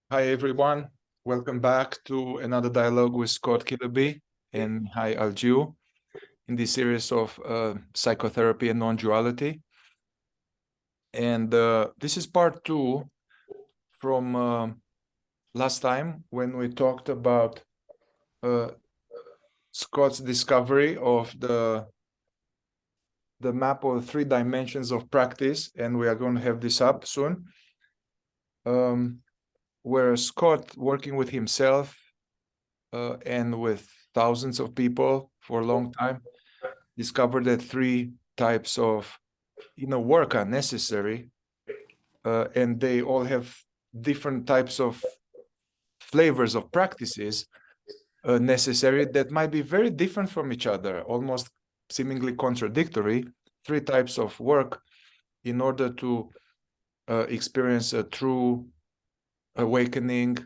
Hi, everyone. Welcome back to another dialogue with Scott Killerby and Mihai Algiu in this series of psychotherapy and non-duality. And this is part 2 from last time when we talked about Scott's discovery of the map of 3 dimensions of practice, and we are going to have this up soon. Where Scott, working with himself and with thousands of people for a long time, discovered that 3 types of work are necessary, and they all have different types of flavors of practices necessary that might be very different from each other, almost seemingly contradictory. 3 types of work in order to experience a true awakening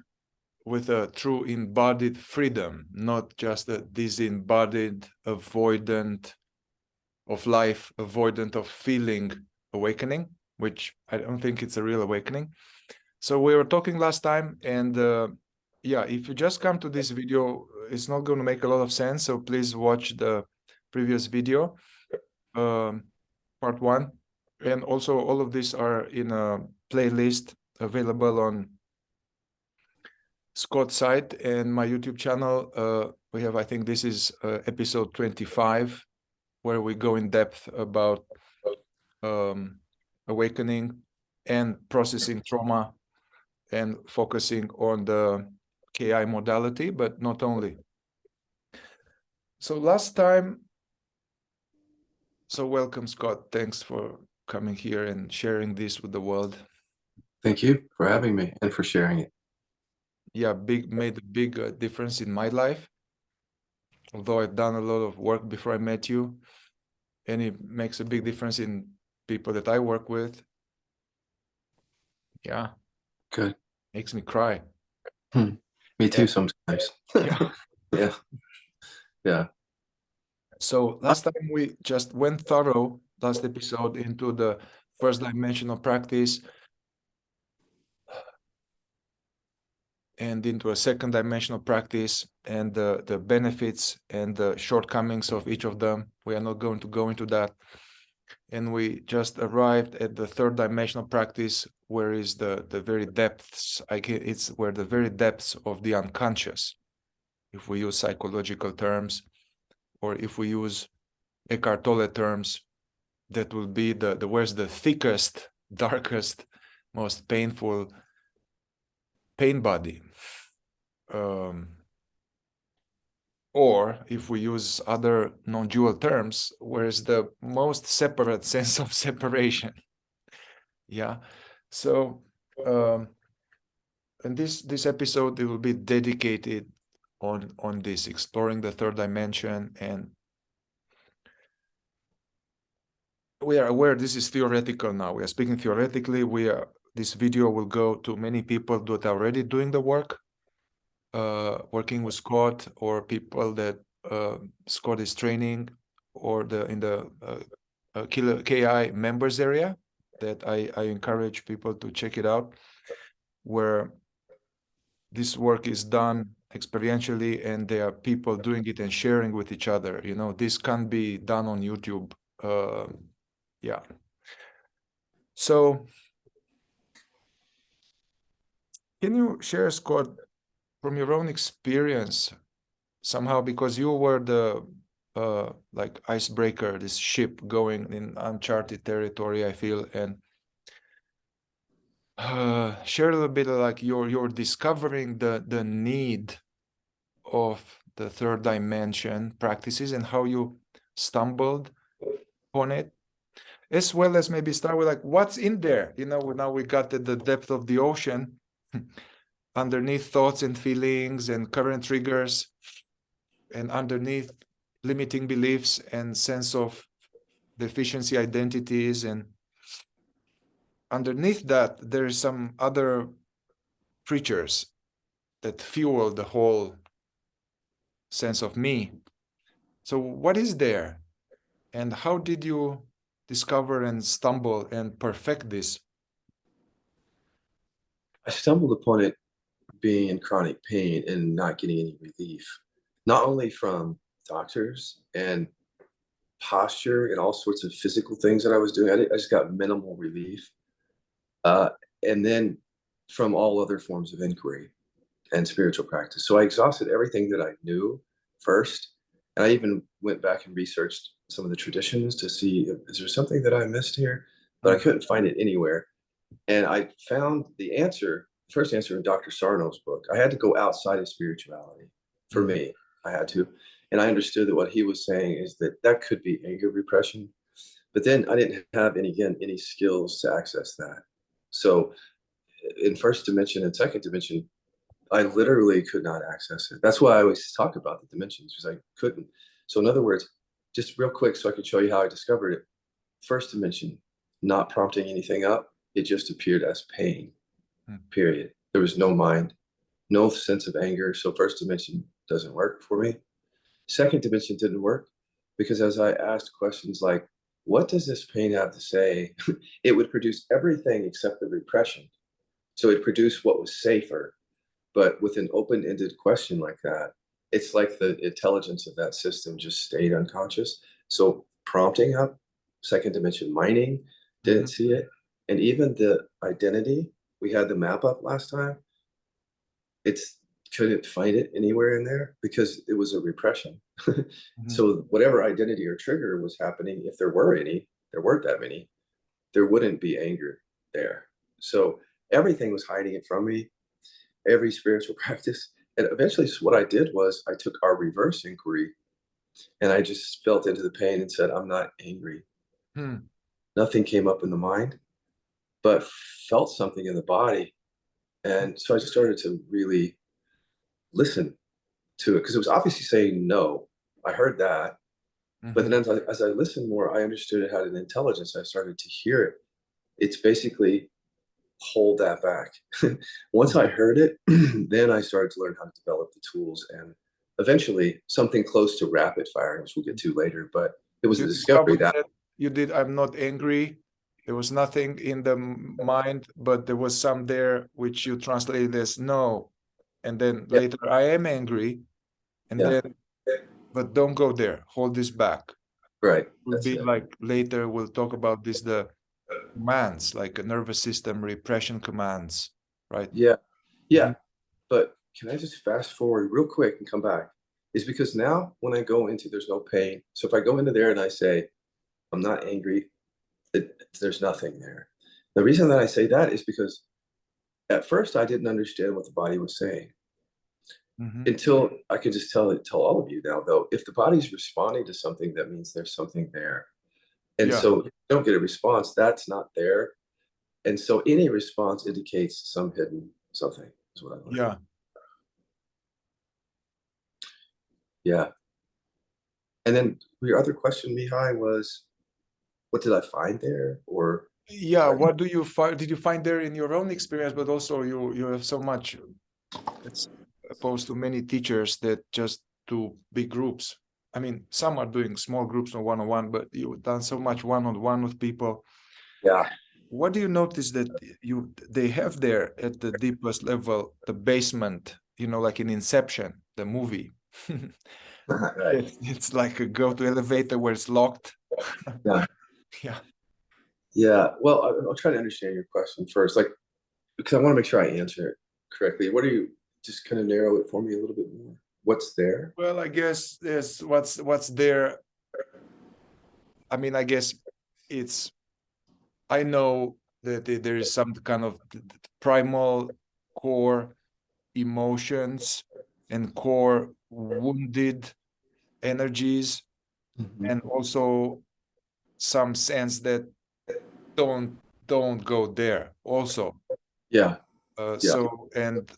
with a true embodied freedom, not just a disembodied, avoidant of life, avoidant of feeling awakening, which I don't think it's a real awakening. So we were talking last time, and yeah, if you just come to this video, it's not going to make a lot of sense. So please watch the previous video, part 1. And also all of these are in a playlist available on Scott's site and my YouTube channel. We have, I think this is episode 25, where we go in depth about awakening and processing trauma and focusing on the KI modality, but not only. So last time, so welcome, Scott. Thanks for coming here and sharing this with the world. Thank you for having me and for sharing it. Yeah, made a big difference in my life. Although I've done a lot of work before I met you, and it makes a big difference in people that I work with. Yeah. Good. Makes me cry. Me too sometimes. Yeah. Yeah. Yeah. So last time we just went thorough, last episode, into the first dimension of practice and into a second dimension of practice and the benefits and the shortcomings of each of them. We are not going to go into that. And we just arrived at the third dimension of practice, where is the very depths. It's where the very depths of the unconscious, if we use psychological terms, or if we use Eckhart Tolle terms, that will be where's the thickest, darkest, most painful pain body. Or if we use other non-dual terms, where's the most separate sense of separation. Yeah. So and this episode, it will be dedicated on this, exploring the third dimension. And we are aware this is theoretical now. We are speaking theoretically. This video will go to many people that are already doing the work, working with Scott, or people that Scott is training, or in the KI members area, that I encourage people to check it out, where this work is done experientially, and there are people doing it and sharing with each other. This can't be done on YouTube. Yeah. So can you share, Scott, from your own experience, somehow, because you were the like icebreaker, this ship going in uncharted territory, I feel, and share a little bit of like you're discovering the need of the third dimension practices and how you stumbled on it, as well as maybe start with like what's in there. Now we got at the depth of the ocean, underneath thoughts and feelings and current triggers, and underneath limiting beliefs and sense of deficiency identities, and underneath that there is some other creatures that fuel the whole sense of me. So what is there, and how did you discover and stumble and perfect this? I stumbled upon it being in chronic pain and not getting any relief, not only from doctors and posture and all sorts of physical things that I was doing. I just got minimal relief. And then from all other forms of inquiry and spiritual practice. So I exhausted everything that I knew first. And I even went back and researched some of the traditions to see, is there something that I missed here? But I couldn't find it anywhere. And I found the answer, first answer in Dr. Sarno's book. I had to go outside of spirituality. For me, I had to. And I understood that what he was saying is that that could be anger repression. But then I didn't have any skills to access that. So in first dimension and second dimension, I literally could not access it. That's why I always talk about the dimensions, because I couldn't. So in other words, just real quick so I could show you how I discovered it. First dimension, not prompting anything up. It just appeared as pain, period. There was no mind, no sense of anger. So first dimension doesn't work for me. Second dimension didn't work because as I asked questions like, what does this pain have to say? It would produce everything except the repression. So it produced what was safer. But with an open-ended question like that, it's like the intelligence of that system just stayed unconscious. So prompting up, second dimension mining, didn't see it. And even the identity, we had the map up last time. It's couldn't find it anywhere in there because it was a repression. So whatever identity or trigger was happening, if there were any, there weren't that many, there wouldn't be anger there. So everything was hiding it from me, every spiritual practice. And eventually what I did was I took our reverse inquiry and I just felt into the pain and said, I'm not angry. Nothing came up in the mind, but felt something in the body. And so I just started to really listen to it because it was obviously saying no. I heard that. But then as I listened more, I understood it had an intelligence. I started to hear it. It's basically hold that back. Once I heard it, then I started to learn how to develop the tools and eventually something close to rapid fire, which we'll get to later. But it was a discovery that you did. I'm not angry. There was nothing in the mind, but there was some there which you translated as no. And then later I am angry. And then, but don't go there. Hold this back. Right. Will be like later we'll talk about this, the commands, like a nervous system repression commands, right? Yeah. But can I just fast forward real quick and come back? Is because now when I go into there's no pain. So if I go into there and I say, I'm not angry, there's nothing there. The reason that I say that is because at first I didn't understand what the body was saying. Until I could just tell all of you now, though, if the body's responding to something, that means there's something there. And so if you don't get a response, that's not there. And so any response indicates some hidden something is what I learned. Yeah. And then your other question, Mihai, was what did I find there? Or what do you find? Did you find there in your own experience? But also you have so much, as opposed to many teachers that just do big groups. I mean, some are doing small groups or one-on-one, but you've done so much one-on-one with people. What do you notice that they have there at the deepest level, the basement, like in Inception, the movie? It's like a go-to elevator where it's locked. Well, I'll try to understand your question first, because I want to make sure I answer it correctly. What do you just kind of narrow it for me a little bit more? What's there? Well, I guess there's what's there. I mean, I guess I know that there is some kind of primal core emotions and core wounded energies, and also some sense that don't go there also. So, and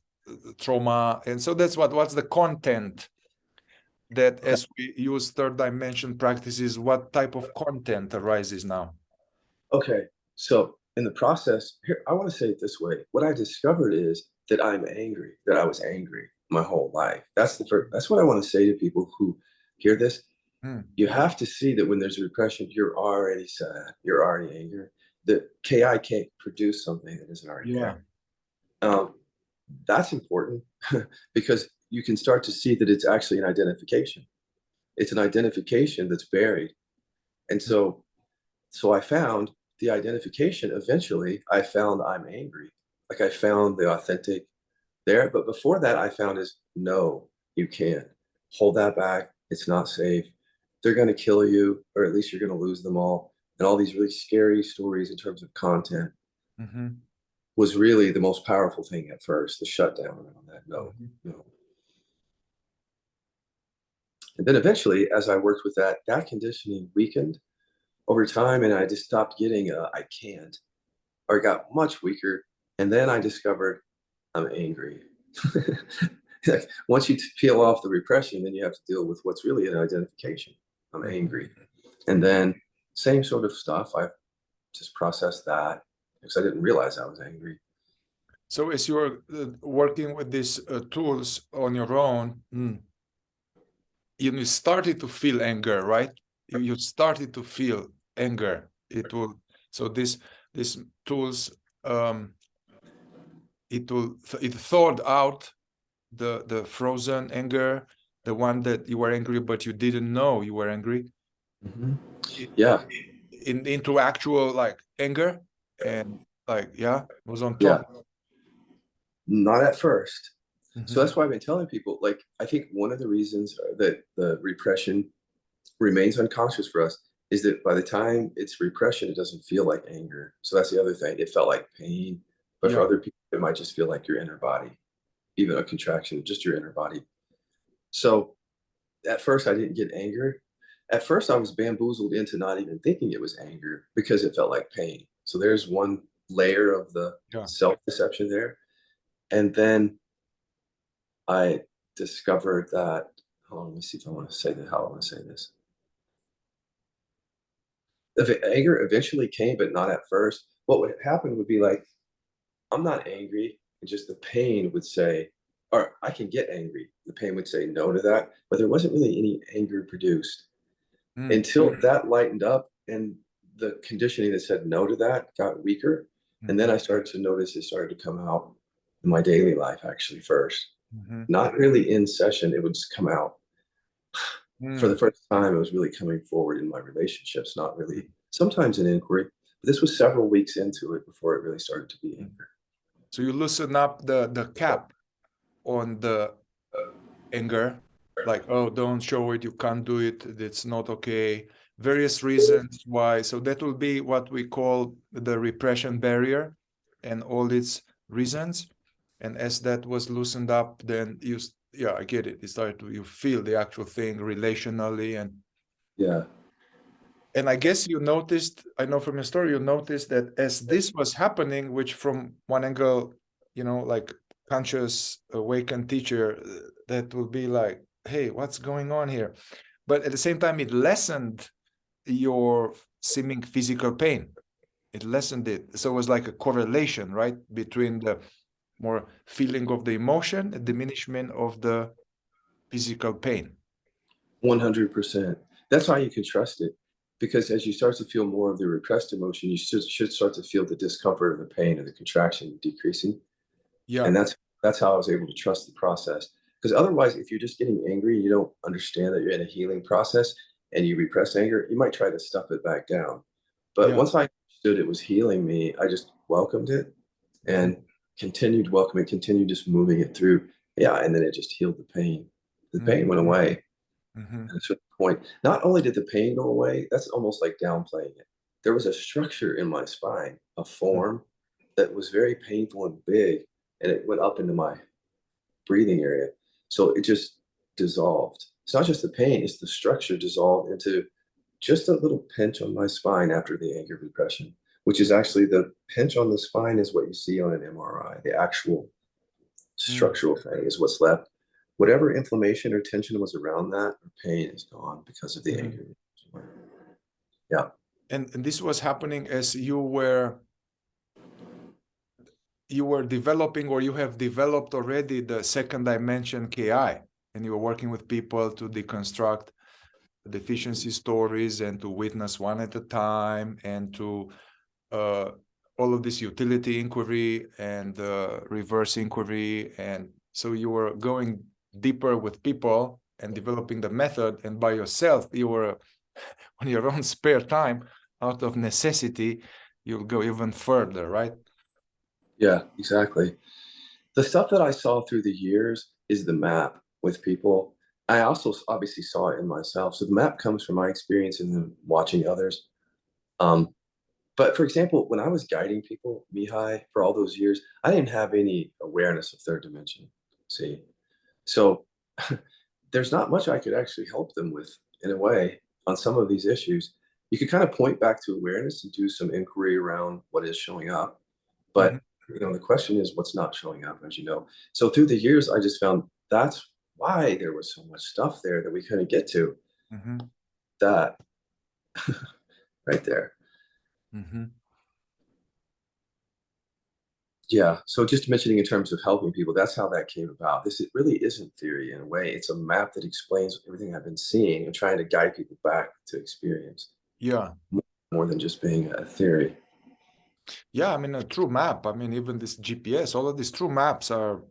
trauma, and so that's what's the content that, as we use third dimension practices, what type of content arises now? Okay, so in the process here, I want to say it this way. What I discovered is that I'm angry, that I was angry my whole life. That's what I want to say to people who hear this. You have to see that when there's repression, you're already sad, you're already angry. The KI can't produce something that isn't already there. That's important because you can start to see that it's actually an identification. It's an identification that's buried. And so I found the identification. Eventually I found I'm angry. Like I found the authentic there. But before that, I found is no, you can't hold that back. It's not safe. They're going to kill you, or at least you're going to lose them all. And all these really scary stories in terms of content was really the most powerful thing at first, the shutdown around that. No, no. And then eventually, as I worked with that, that conditioning weakened over time, and I just stopped getting I can't, or it got much weaker. And then I discovered I'm angry. Once you peel off the repression, then you have to deal with what's really an identification. I'm angry. And then same sort of stuff. I just processed that because I didn't realize I was angry. So as you're working with these tools on your own, you started to feel anger, right? You started to feel anger. So these tools, it thawed out the frozen anger, the one that you were angry but you didn't know you were angry. Yeah. Into actual like anger, and like was on top. Not at first. So that's why I've been telling people, like, I think one of the reasons that the repression remains unconscious for us is that by the time it's repression, it doesn't feel like anger. So that's the other thing. It felt like pain, but for other people, it might just feel like your inner body, even a contraction, just your inner body. So at first, I didn't get anger. At first, I was bamboozled into not even thinking it was anger because it felt like pain. So there's one layer of the self-deception there. And then I discovered that, hold on, let me see if I want to say that, how I want to say this. The anger eventually came, but not at first. What would happen would be like, I'm not angry, and just the pain would say, or I can get angry. The pain would say no to that, but there wasn't really any anger produced until that lightened up and the conditioning that said no to that got weaker. And then I started to notice it started to come out in my daily life actually first. Not really in session, it would just come out. For the first time, it was really coming forward in my relationships, not really, sometimes in inquiry. But this was several weeks into it before it really started to be anger. So you loosen up the cap on the anger, like, oh, don't show it, you can't do it, it's not okay. Various reasons why. So that will be what we call the repression barrier and all its reasons. And as that was loosened up, then I get it. You feel the actual thing relationally. And I guess you noticed, I know from your story, you noticed that as this was happening, which from one angle, like conscious awakened teacher, that will be like, hey, what's going on here? But at the same time, it lessened your seeming physical pain. It lessened it. So it was like a correlation, right? Between the more feeling of the emotion, a diminishment of the physical pain. 100%. That's why you can trust it. Because as you start to feel more of the repressed emotion, you should start to feel the discomfort and the pain and the contraction decreasing. And that's how I was able to trust the process. Because otherwise, if you're just getting angry, you don't understand that you're in a healing process and you repress anger, you might try to stuff it back down. But once I understood it was healing me, I just welcomed it and continued welcoming, continued just moving it through. And then it just healed the pain. The pain went away. And at a certain point, not only did the pain go away, that's almost like downplaying it. There was a structure in my spine, a form that was very painful and big, and it went up into my breathing area. So it just dissolved. It's not just the pain, it's the structure dissolved into just a little pinch on my spine after the anger repression, which is actually the pinch on the spine is what you see on an MRI. The actual structural thing is what's left. Whatever inflammation or tension was around that, or pain is gone because of the anger. And this was happening as you were developing, or you have developed already, the second dimension KI, and you were working with people to deconstruct deficiency stories and to witness one at a time and to all of this utility inquiry and reverse inquiry. And so you were going deeper with people and developing the method, and by yourself, you were on your own spare time, out of necessity, you'll go even further, right? Yeah, exactly. The stuff that I saw through the years is the map with people. I also obviously saw it in myself. So the map comes from my experience and then watching others. Um, but for example, when I was guiding people, Mihai, for all those years, I didn't have any awareness of third dimension. See, so there's not much I could actually help them with in a way on some of these issues. You could kind of point back to awareness and do some inquiry around what is showing up. Mm-hmm. But the question is what's not showing up, as you know. So through the years, I just found that's why there was so much stuff there that we couldn't get to. Mm-hmm. That right there. Mm-hmm. Yeah. So just mentioning in terms of helping people, that's how that came about. This it really isn't theory in a way. It's a map that explains everything I've been seeing and trying to guide people back to experience Yeah. more than just being a theory. Yeah, I mean, a true map. I mean, even this GPS, all of these true maps are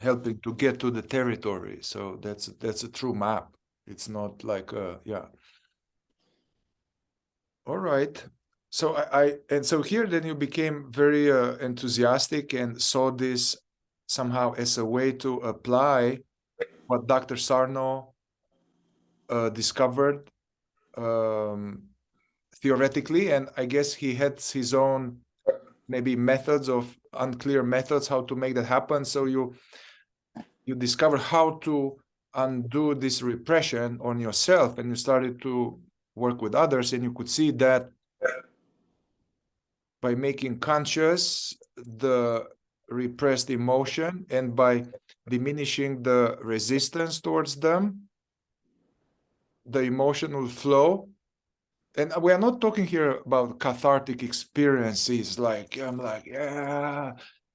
helping to get to the territory. So that's a true map. It's not like yeah. All right. So and so here then you became very enthusiastic and saw this somehow as a way to apply what Dr. Sarno discovered um, theoretically, and I guess he had his own maybe methods of unclear methods how to make that happen. So you discover how to undo this repression on yourself, and you started to work with others, and you could see that by making conscious the repressed emotion and by diminishing the resistance towards them, the emotion will flow. And we are not talking here about cathartic experiences like I'm like, yeah,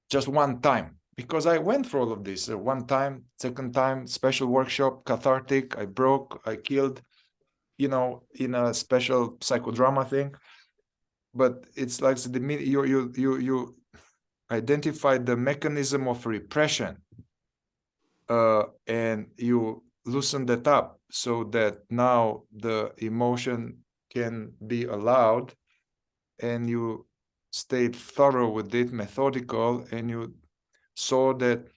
just one time, because I went through all of this one time, second time, special workshop, cathartic, I broke, I killed, in a special psychodrama thing. But it's like the you identify the mechanism of repression, and you loosen that up so that now the emotion can be allowed, and you stayed thorough with it, methodical, and you saw that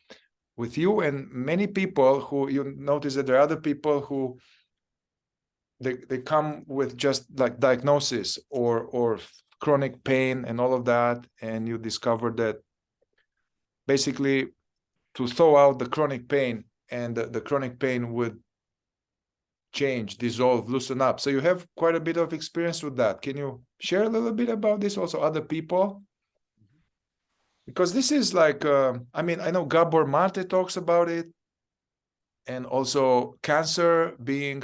with you and many people who you notice that there are other people who they come with just like diagnosis or chronic pain and all of that, and you discover that basically to thaw out the chronic pain, and the chronic pain would change, dissolve, loosen up. So you have quite a bit of experience with that. Can you share a little bit about this also, other people? Because this is like, I mean, I know Gabor Mate talks about it, and also cancer being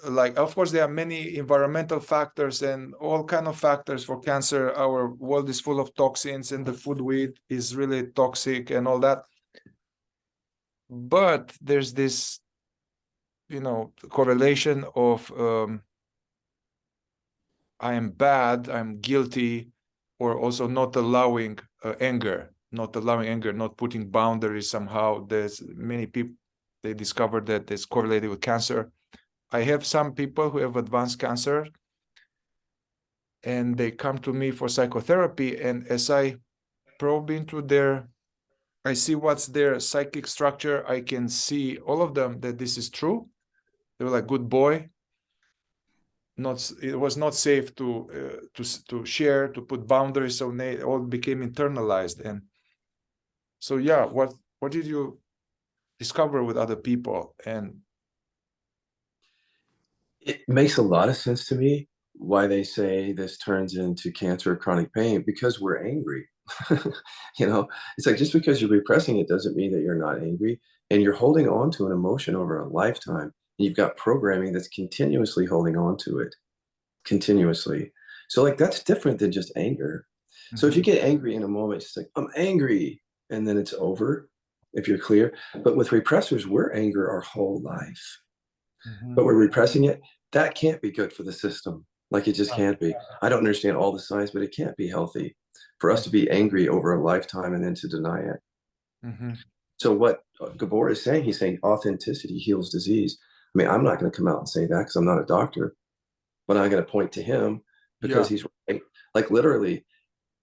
like, of course, there are many environmental factors and all kind of factors for cancer. Our world is full of toxins, and the food we eat is really toxic and all that. But there's this, correlation of I am bad, I'm guilty, or also not allowing anger, not putting boundaries somehow. There's many people, they discovered that it's correlated with cancer. I have some people who have advanced cancer, and they come to me for psychotherapy. And as I probe into I see what's their psychic structure. I can see all of them that this is true. They were like, good boy. It was not safe to share, to put boundaries, so they all became internalized. And so yeah, what did you discover with other people? And It makes a lot of sense to me why they say this turns into cancer or chronic pain because we're angry. It's like just because you're repressing it doesn't mean that you're not angry. And you're holding on to an emotion over a lifetime. And you've got programming that's continuously holding on to it, continuously. So, like, that's different than just anger. So, if you get angry in a moment, it's like, I'm angry. And then it's over, if you're clear. But with repressors, we're anger our whole life, but we're repressing it. That can't be good for the system. Like it just can't be. I don't understand all the science, but it can't be healthy for us to be angry over a lifetime and then to deny it. Mm-hmm. So what Gabor is saying, he's saying authenticity heals disease. I mean, I'm not going to come out and say that because I'm not a doctor, but I'm going to point to him because Yeah. he's right. Like literally,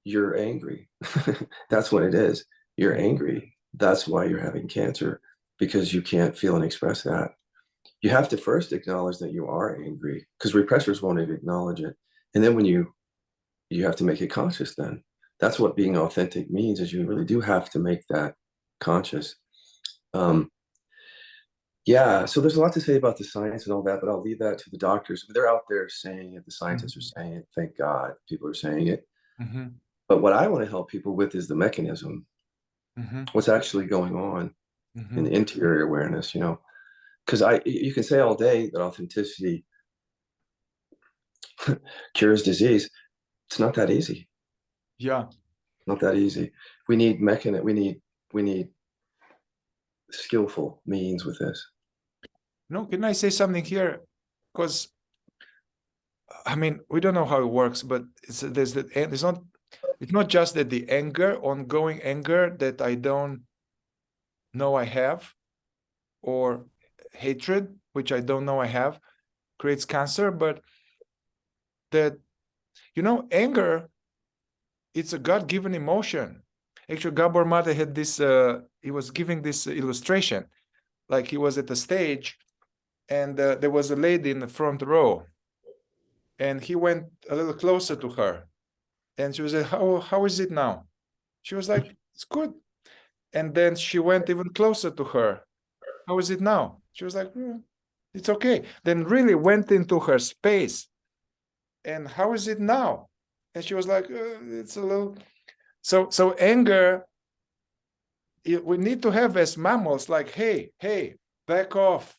you're angry. That's what it is. You're angry. That's why you're having cancer, because you can't feel and express that. You have to first acknowledge that you are angry, because repressors won't even acknowledge it. And then when you have to make it conscious then. That's what being authentic means, is you really do have to make that conscious. Um, yeah, so there's a lot to say about the science and all that, but I'll leave that to the doctors. They're out there saying it, the scientists are saying it, thank God people are saying it. Mm-hmm. But what I want to help people with is the mechanism, Mm-hmm. what's actually going on in Mm-hmm. the interior awareness, because you can say all day that authenticity cures disease. It's not that easy. Yeah. Not that easy. We need mechanism. We need skillful means with this. No, can I say something here? Because I mean, we don't know how it works, but it's not just that the anger, ongoing anger that I don't know I have, or hatred, which I don't know I have, creates cancer, but that, anger, it's a God-given emotion. Actually, Gabor Mate had this, he was giving this illustration, like he was at the stage and there was a lady in the front row and he went a little closer to her and she was like, how is it now? She was like, it's good. And then she went even closer to her. How is it now? She was like, it's okay. Then really went into her space. And how is it now? And she was like, it's a little. So anger, we need to have as mammals, like, hey, back off,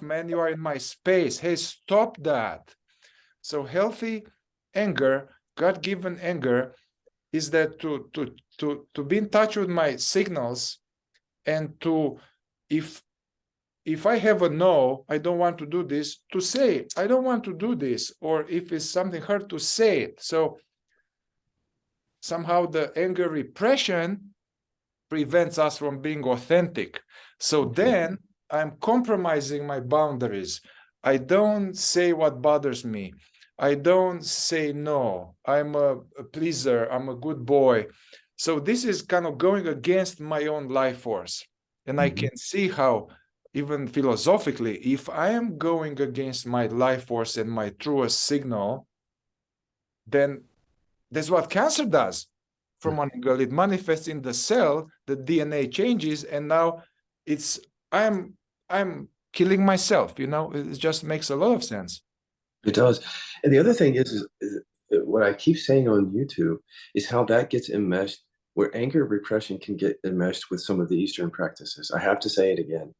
man. You are in my space. Hey, stop that. So healthy anger, God-given anger, is that to be in touch with my signals and to, if I have a no, I don't want to do this, to say I don't want to do this, or if it's something hard, to say it. So somehow the anger repression prevents us from being authentic. So then I'm compromising my boundaries. I don't say what bothers me. I don't say no. I'm a pleaser. I'm a good boy. So this is kind of going against my own life force. And I can see how, even philosophically, if I am going against my life force and my truest signal, then that's what cancer does. From one angle, it manifests in the cell, the DNA changes, and now it's I'm killing myself. It just makes a lot of sense. It does. And the other thing is what I keep saying on YouTube is how that gets enmeshed, where anger repression can get enmeshed with some of the Eastern practices. I have to say it again.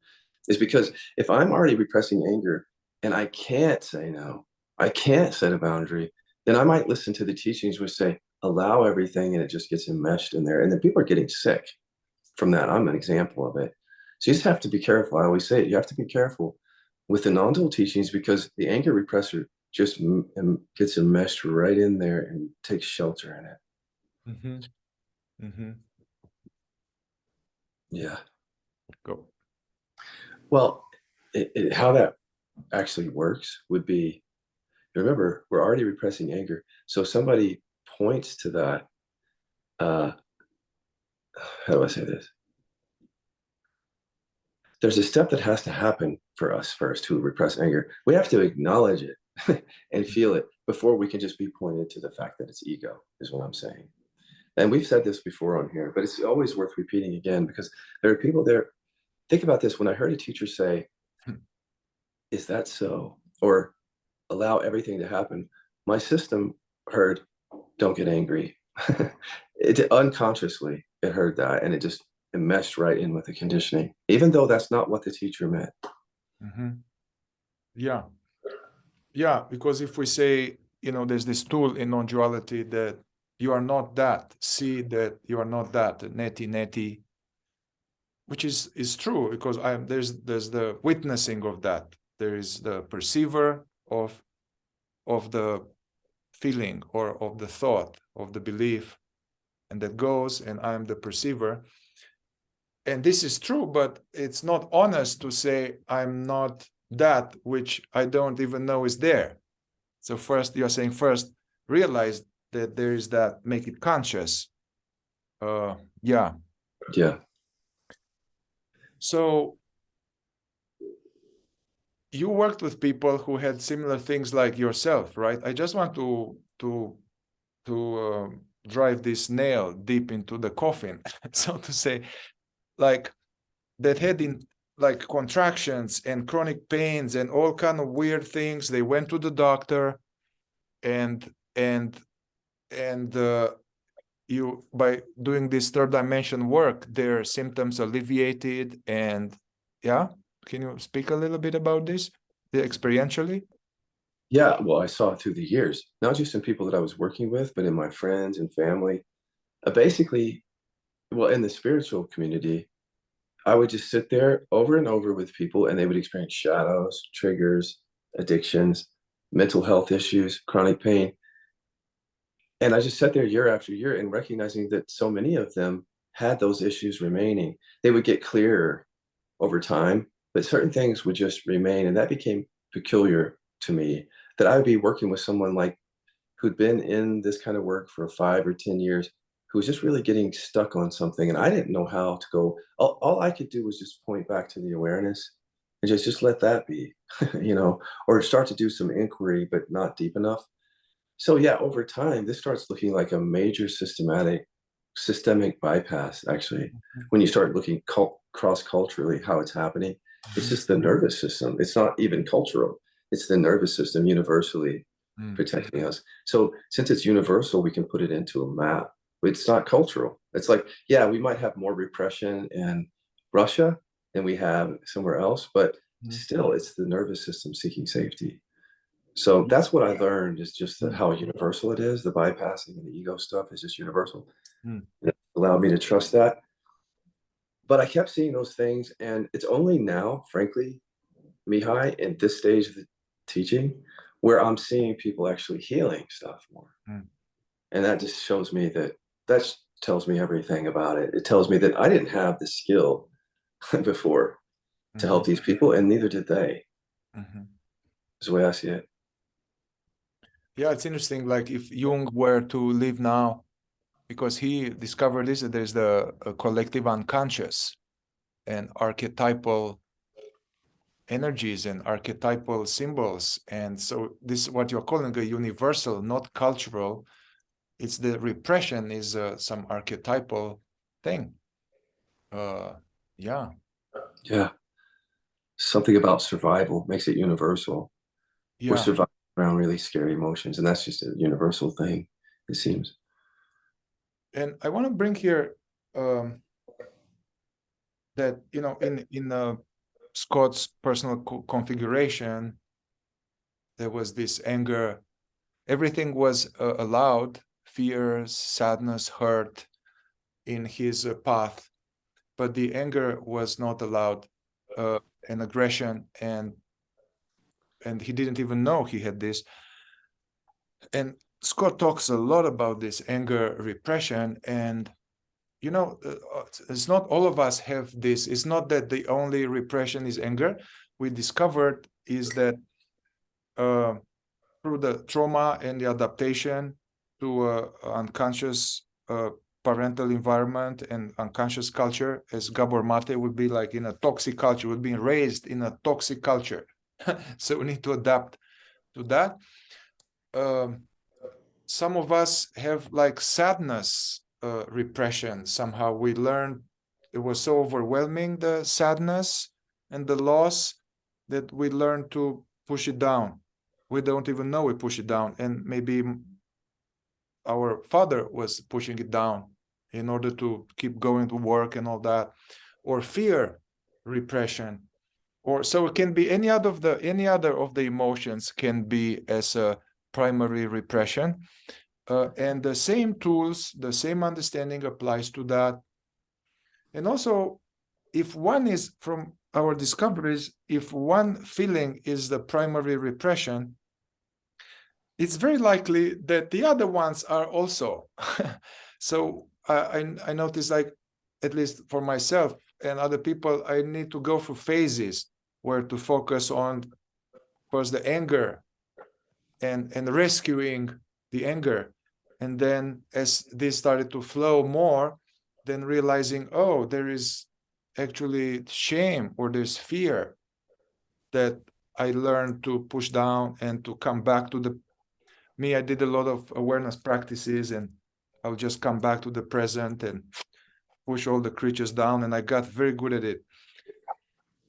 Is because if I'm already repressing anger and I can't say no, I can't set a boundary, then I might listen to the teachings which say, allow everything, and it just gets enmeshed in there. And then people are getting sick from that. I'm an example of it. So you just have to be careful. I always say it. You have to be careful with the non-dual teachings, because the anger repressor just gets enmeshed right in there and takes shelter in it. Mm-hmm. Mm-hmm. Yeah. Go. Well, how that actually works would be, remember, we're already repressing anger. So somebody points to that. How do I say this? There's a step that has to happen for us first to repress anger. We have to acknowledge it and feel it before we can just be pointed to the fact that it's ego, is what I'm saying. And we've said this before on here, but it's always worth repeating again, because there are people there. Think about this. When I heard a teacher say, is that so? Or allow everything to happen, my system heard, don't get angry. It unconsciously, it heard that, and it just meshed right in with the conditioning, even though that's not what the teacher meant. Mm-hmm. Yeah. Yeah, because if we say, there's this tool in non-duality that you are not that, see that you are not that, neti, which is true, because there's the witnessing of that. There is the perceiver of of the feeling or of the thought, of the belief, and that goes, and I'm the perceiver. And this is true, but it's not honest to say I'm not that which I don't even know is there. So first, you're saying first, realize that there is that, make it conscious. Yeah. Yeah. So you worked with people who had similar things like yourself, right? I just want to drive this nail deep into the coffin, so to say, like that had in like contractions and chronic pains and all kind of weird things. They went to the doctor, and you, by doing this third dimension work, their symptoms alleviated. And yeah, can you speak a little bit about this, experientially? Yeah. Well, I saw it through the years, not just in people that I was working with, but in my friends and family. Basically, well, in the spiritual community, I would just sit there over and over with people, and they would experience shadows, triggers, addictions, mental health issues, chronic pain. And I just sat there year after year and recognizing that so many of them had those issues remaining. They would get clearer over time, but certain things would just remain. And that became peculiar to me, that I would be working with someone like who'd been in this kind of work for 5 or 10 years, who was just really getting stuck on something. And I didn't know how to go. All I could do was just point back to the awareness and just let that be, or start to do some inquiry, but not deep enough. So yeah, over time, this starts looking like a major systemic bypass, actually. When you start looking cross-culturally how it's happening, it's just the nervous system. It's not even cultural. It's the nervous system universally protecting us. So since it's universal, we can put it into a map. It's not cultural. It's like, yeah, we might have more repression in Russia than we have somewhere else, but still, it's the nervous system seeking safety. So that's what I learned, is just that how universal it is. The bypassing and the ego stuff is just universal. It allowed me to trust that. But I kept seeing those things. And it's only now, frankly, Mihai, at this stage of the teaching, where I'm seeing people actually healing stuff more. And that just shows me that tells me everything about it. It tells me that I didn't have the skill before to help these people, and neither did they. Is the way I see it. Yeah, it's interesting. Like if Jung were to live now, because he discovered this, that there's the collective unconscious and archetypal energies and archetypal symbols. And so this is what you're calling a universal, not cultural. It's the repression is some archetypal thing. Yeah. Yeah. Something about survival makes it universal. We're Yeah. surviving around really scary emotions, and that's just a universal thing, it seems. And I want to bring here that, in Scott's personal configuration, there was this anger. Everything was allowed, fear, sadness, hurt in his path, but the anger was not allowed, and aggression, and he didn't even know he had this. And Scott talks a lot about this anger repression, and it's not all of us have this. It's not that the only repression is anger. We discovered is that through the trauma and the adaptation to unconscious parental environment and unconscious culture, as Gabor Mate would be like in a toxic culture, would be raised in a toxic culture. So we need to adapt to that. Some of us have like sadness repression. Somehow we learned it was so overwhelming, the sadness and the loss, that we learned to push it down. We don't even know we push it down. And maybe our father was pushing it down in order to keep going to work and all that. Or fear repression. Or so it can be any other of the emotions can be as a primary repression. And the same tools, the same understanding applies to that. And also, if one is, from our discoveries, if one feeling is the primary repression, it's very likely that the other ones are also. So I noticed, like, at least for myself and other people, I need to go through phases where to focus on first the anger and rescuing the anger. And then as this started to flow more, then realizing, oh, there is actually shame or there's fear that I learned to push down and to come back to the me. I did a lot of awareness practices, and I'll just come back to the present and push all the creatures down, and I got very good at it.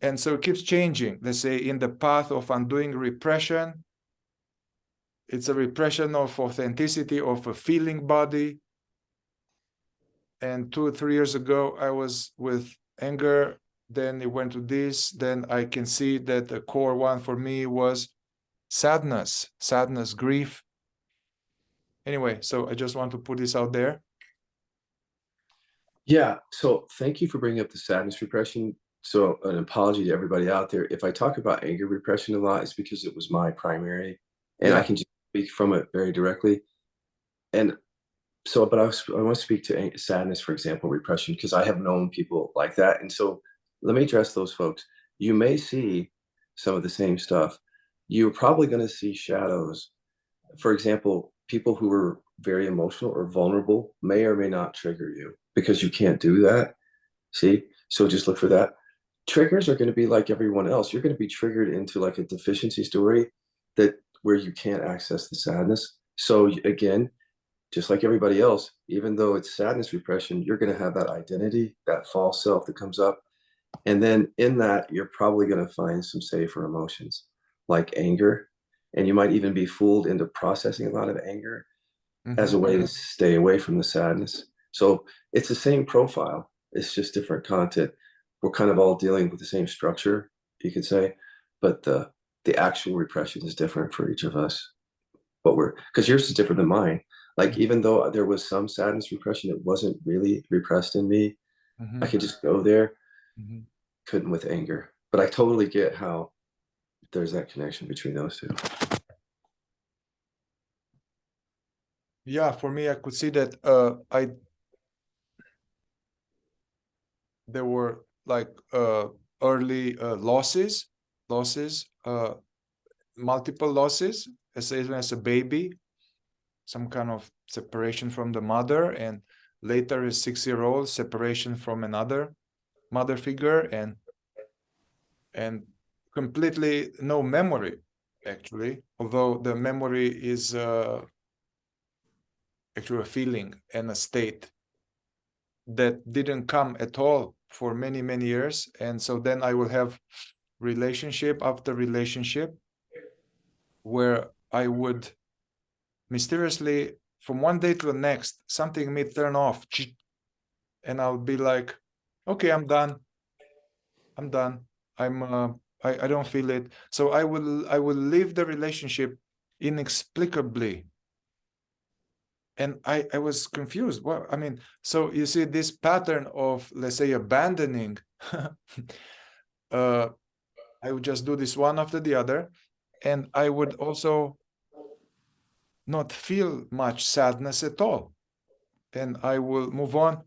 And so it keeps changing. Let's say in the path of undoing repression, it's a repression of authenticity of a feeling body. And 2 or 3 years ago, I was with anger. Then it went to this. Then I can see that the core one for me was sadness, grief. Anyway, so I just want to put this out there. Yeah. So thank you for bringing up the sadness repression. So an apology to everybody out there. If I talk about anger repression a lot, it's because it was my primary, and I can just speak from it very directly. And so, but I want to speak to sadness, for example, repression, because I have known people like that. And so let me address those folks. You may see some of the same stuff. You're probably going to see shadows. For example, people who are very emotional or vulnerable may or may not trigger you because you can't do that. See? So just look for that. Triggers are going to be like everyone else. You're going to be triggered into like a deficiency story that where you can't access the sadness. So again, just like everybody else, even though it's sadness repression, you're going to have that identity, that false self that comes up. And then in that, you're probably going to find some safer emotions like anger. And you might even be fooled into processing a lot of anger as a way to stay away from the sadness. So it's the same profile, it's just different content. We're kind of all dealing with the same structure, you could say, but the actual repression is different for each of us. But because yours is different than mine. Like, even though there was some sadness repression, it wasn't really repressed in me. I could just go there. Couldn't with anger. But I totally get how there's that connection between those two. Yeah, for me, I could see that there were like early losses, multiple losses, even as a baby, some kind of separation from the mother, and later a 6-year-old separation from another mother figure, and completely no memory, actually, although the memory is actually a feeling and a state that didn't come at all for many, many years. And so then I will have relationship after relationship where I would mysteriously, from one day to the next, something may turn off, and I'll be like, okay, I'm done. I don't feel it. So I will leave the relationship inexplicably. And I was confused. Well, I mean, so you see this pattern of, let's say, abandoning. I would just do this one after the other, and I would also not feel much sadness at all. And I will move on.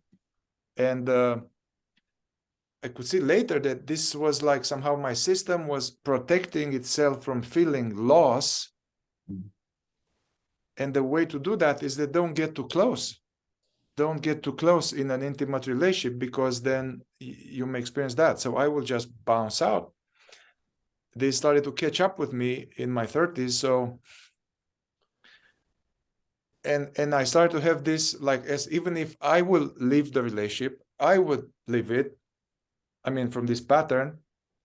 And I could see later that this was like somehow my system was protecting itself from feeling loss. And the way to do that is that don't get too close. Don't get too close in an intimate relationship, because then you may experience that. So I will just bounce out. They started to catch up with me in my 30s. So, and I started to have this, like, as even if I will leave the relationship, I would leave it. I mean, from this pattern,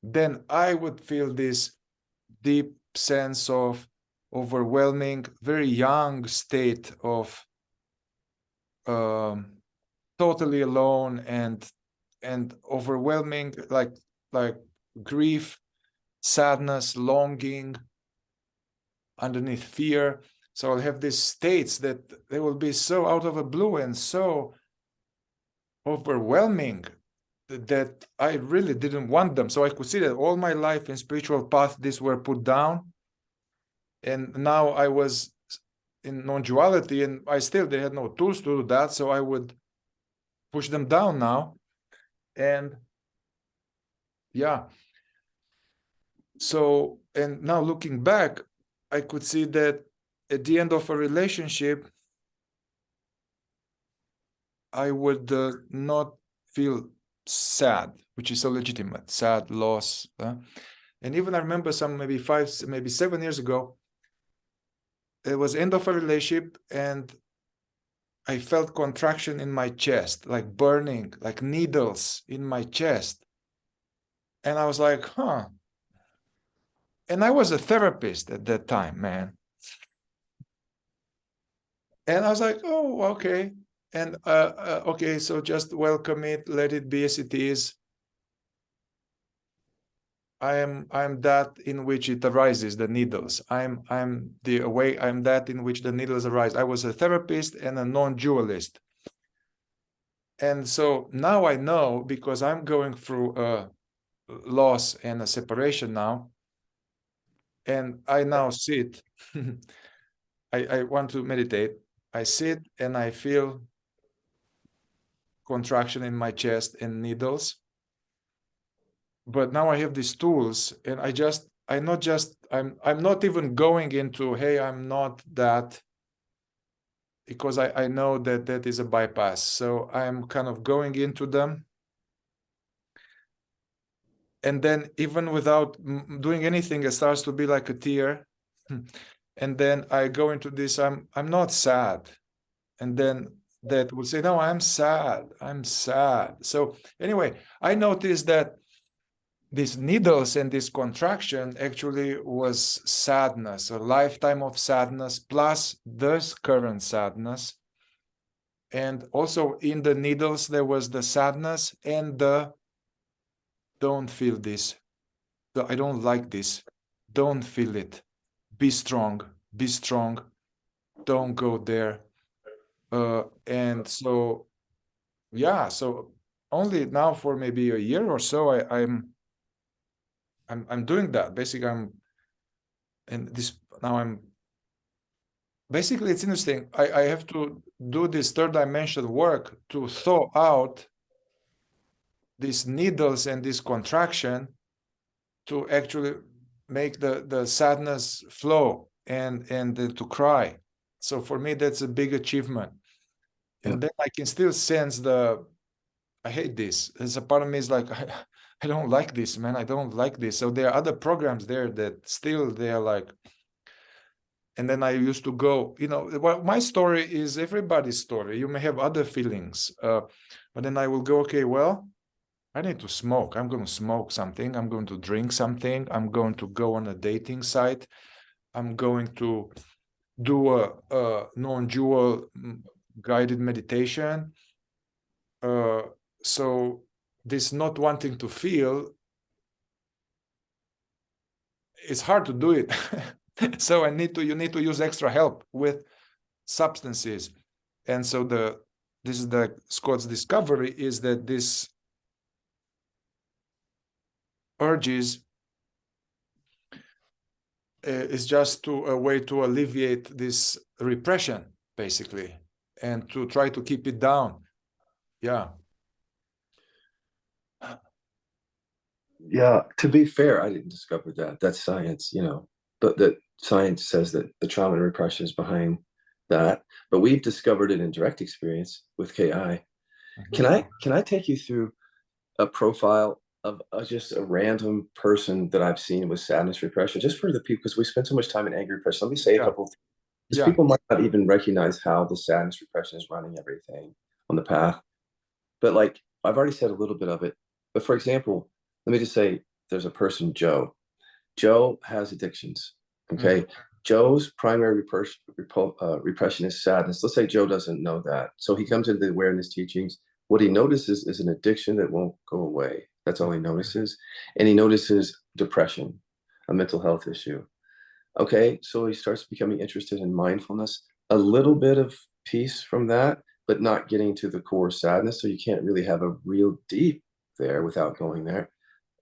then I would feel this deep sense of overwhelming, very young state of totally alone and overwhelming, like grief, sadness, longing underneath fear. So I'll have these states that they will be so out of the blue and so overwhelming that I really didn't want them. So I could see that all my life in spiritual path, these were put down. And now I was in non-duality, and they had no tools to do that, so I would push them down now. And yeah, so, and now looking back, I could see that at the end of a relationship, I would not feel sad, which is so legitimate, sad, loss. And even I remember some maybe 7 years ago, it was end of a relationship, and I felt contraction in my chest, like burning, like needles in my chest. And I was like, huh. And I was a therapist at that time, man. And I was like, oh, okay. And okay, so just welcome it, let it be as it is. I am that in which it arises, the needles. I'm that in which the needles arise. I was a therapist and a non-dualist. And so now I know, because I'm going through a loss and a separation now, and I now sit. I want to meditate. I sit and I feel contraction in my chest and needles. But now I have these tools, and I'm not even going into, hey, I'm not that, because I know that that is a bypass. So I'm kind of going into them. And then even without doing anything, it starts to be like a tear. And then I go into this, I'm not sad. And then that will say, no, I'm sad. So anyway, I noticed that these needles and this contraction actually was sadness, a lifetime of sadness, plus this current sadness. And also in the needles, there was the sadness and the don't feel this. I don't like this. Don't feel it. Be strong. Be strong. Don't go there. And so, yeah, so only now for maybe a year or so, I'm doing that. Basically, basically, it's interesting. I have to do this third dimension work to thaw out these needles and this contraction to actually make the sadness flow and to cry. So for me, that's a big achievement. Yeah. And then I can still sense I hate this. There's a part of me is like, I don't like this, man. I don't like this. So there are other programs there that still they are like, and then I used to go, well, my story is everybody's story. You may have other feelings, but then I will go, okay, well, I need to smoke. I'm going to smoke something. I'm going to drink something. I'm going to go on a dating site. I'm going to do a non-dual guided meditation. So this not wanting to feel, it's hard to do it. So you need to use extra help with substances. And so this is the Scott's discovery, is that this urges is just a way to alleviate this repression, basically, and to try to keep it down. Yeah. Yeah, to be fair, I didn't discover that. That's science, but that science says that the trauma and repression is behind that. But we've discovered it in direct experience with KI. Can I take you through a profile of just a random person that I've seen with sadness repression, just for the people, because we spend so much time in anger repression. Let me say a couple of things. Because people might not even recognize how the sadness repression is running everything on the path. But like I've already said a little bit of it. But for example, let me just say there's a person, Joe. Joe has addictions. Okay. Joe's primary repression is sadness. Let's say Joe doesn't know that. So he comes into the awareness teachings. What he notices is an addiction that won't go away. That's all he notices. And he notices depression, a mental health issue. Okay. So he starts becoming interested in mindfulness, a little bit of peace from that, but not getting to the core sadness. So you can't really have a real deep there without going there.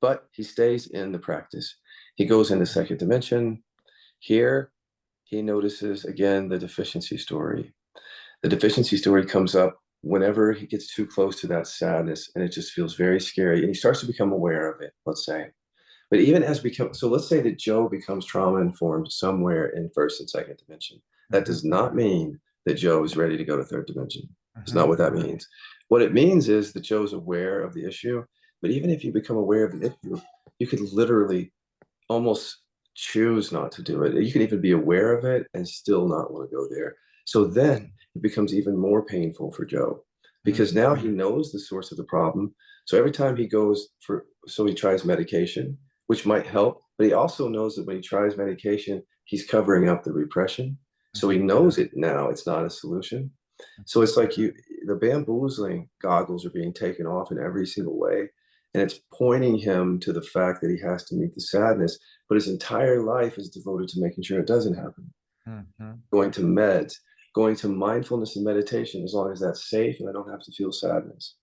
But he stays in the practice. He goes into second dimension. Here, he notices again the deficiency story. The deficiency story comes up whenever he gets too close to that sadness, and it just feels very scary. And he starts to become aware of it, let's say. But even as we come, so let's say that Joe becomes trauma informed somewhere in first and second dimension. That Mhm. does not mean that Joe is ready to go to third dimension. It's Mhm. not what that means. What it means is that Joe's aware of the issue. But even if you become aware of the issue, you could literally almost choose not to do it. You can even be aware of it and still not want to go there. So then it becomes even more painful for Joe because Mhm. now he knows the source of the problem. So every time he goes for, so he tries medication, which might help, but he also knows that when he tries medication, he's covering up the repression. So he Mhm. knows it now, it's not a solution. So it's like the bamboozling goggles are being taken off in every single way. And it's pointing him to the fact that he has to meet the sadness, but his entire life is devoted to making sure it doesn't happen. Mhm. Going to meds, going to mindfulness and meditation, as long as that's safe and I don't have to feel sadness.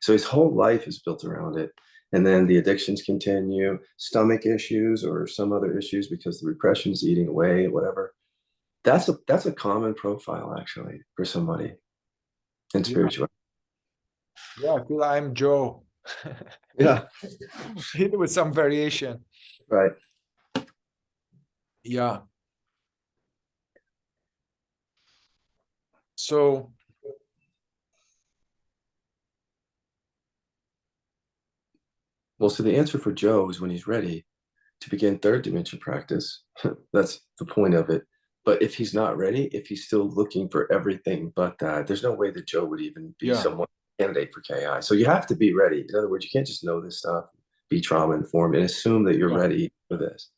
So his whole life is built around it. And then the addictions continue, stomach issues or some other issues because the repression is eating away, whatever. That's a common profile actually for somebody in Yeah, spirituality. yeah, I feel I'm Joe. Yeah, Hit with some variation. right. Yeah. So Well, so the answer for Joe is when he's ready to begin third dimension practice. That's the point of it. But if he's not ready, if he's still looking for everything but that, there's no way that Joe would even be yeah, someone candidate for KI. So you have to be ready. In other words, you can't just know this stuff, be trauma informed, and assume that you're yeah, ready for this.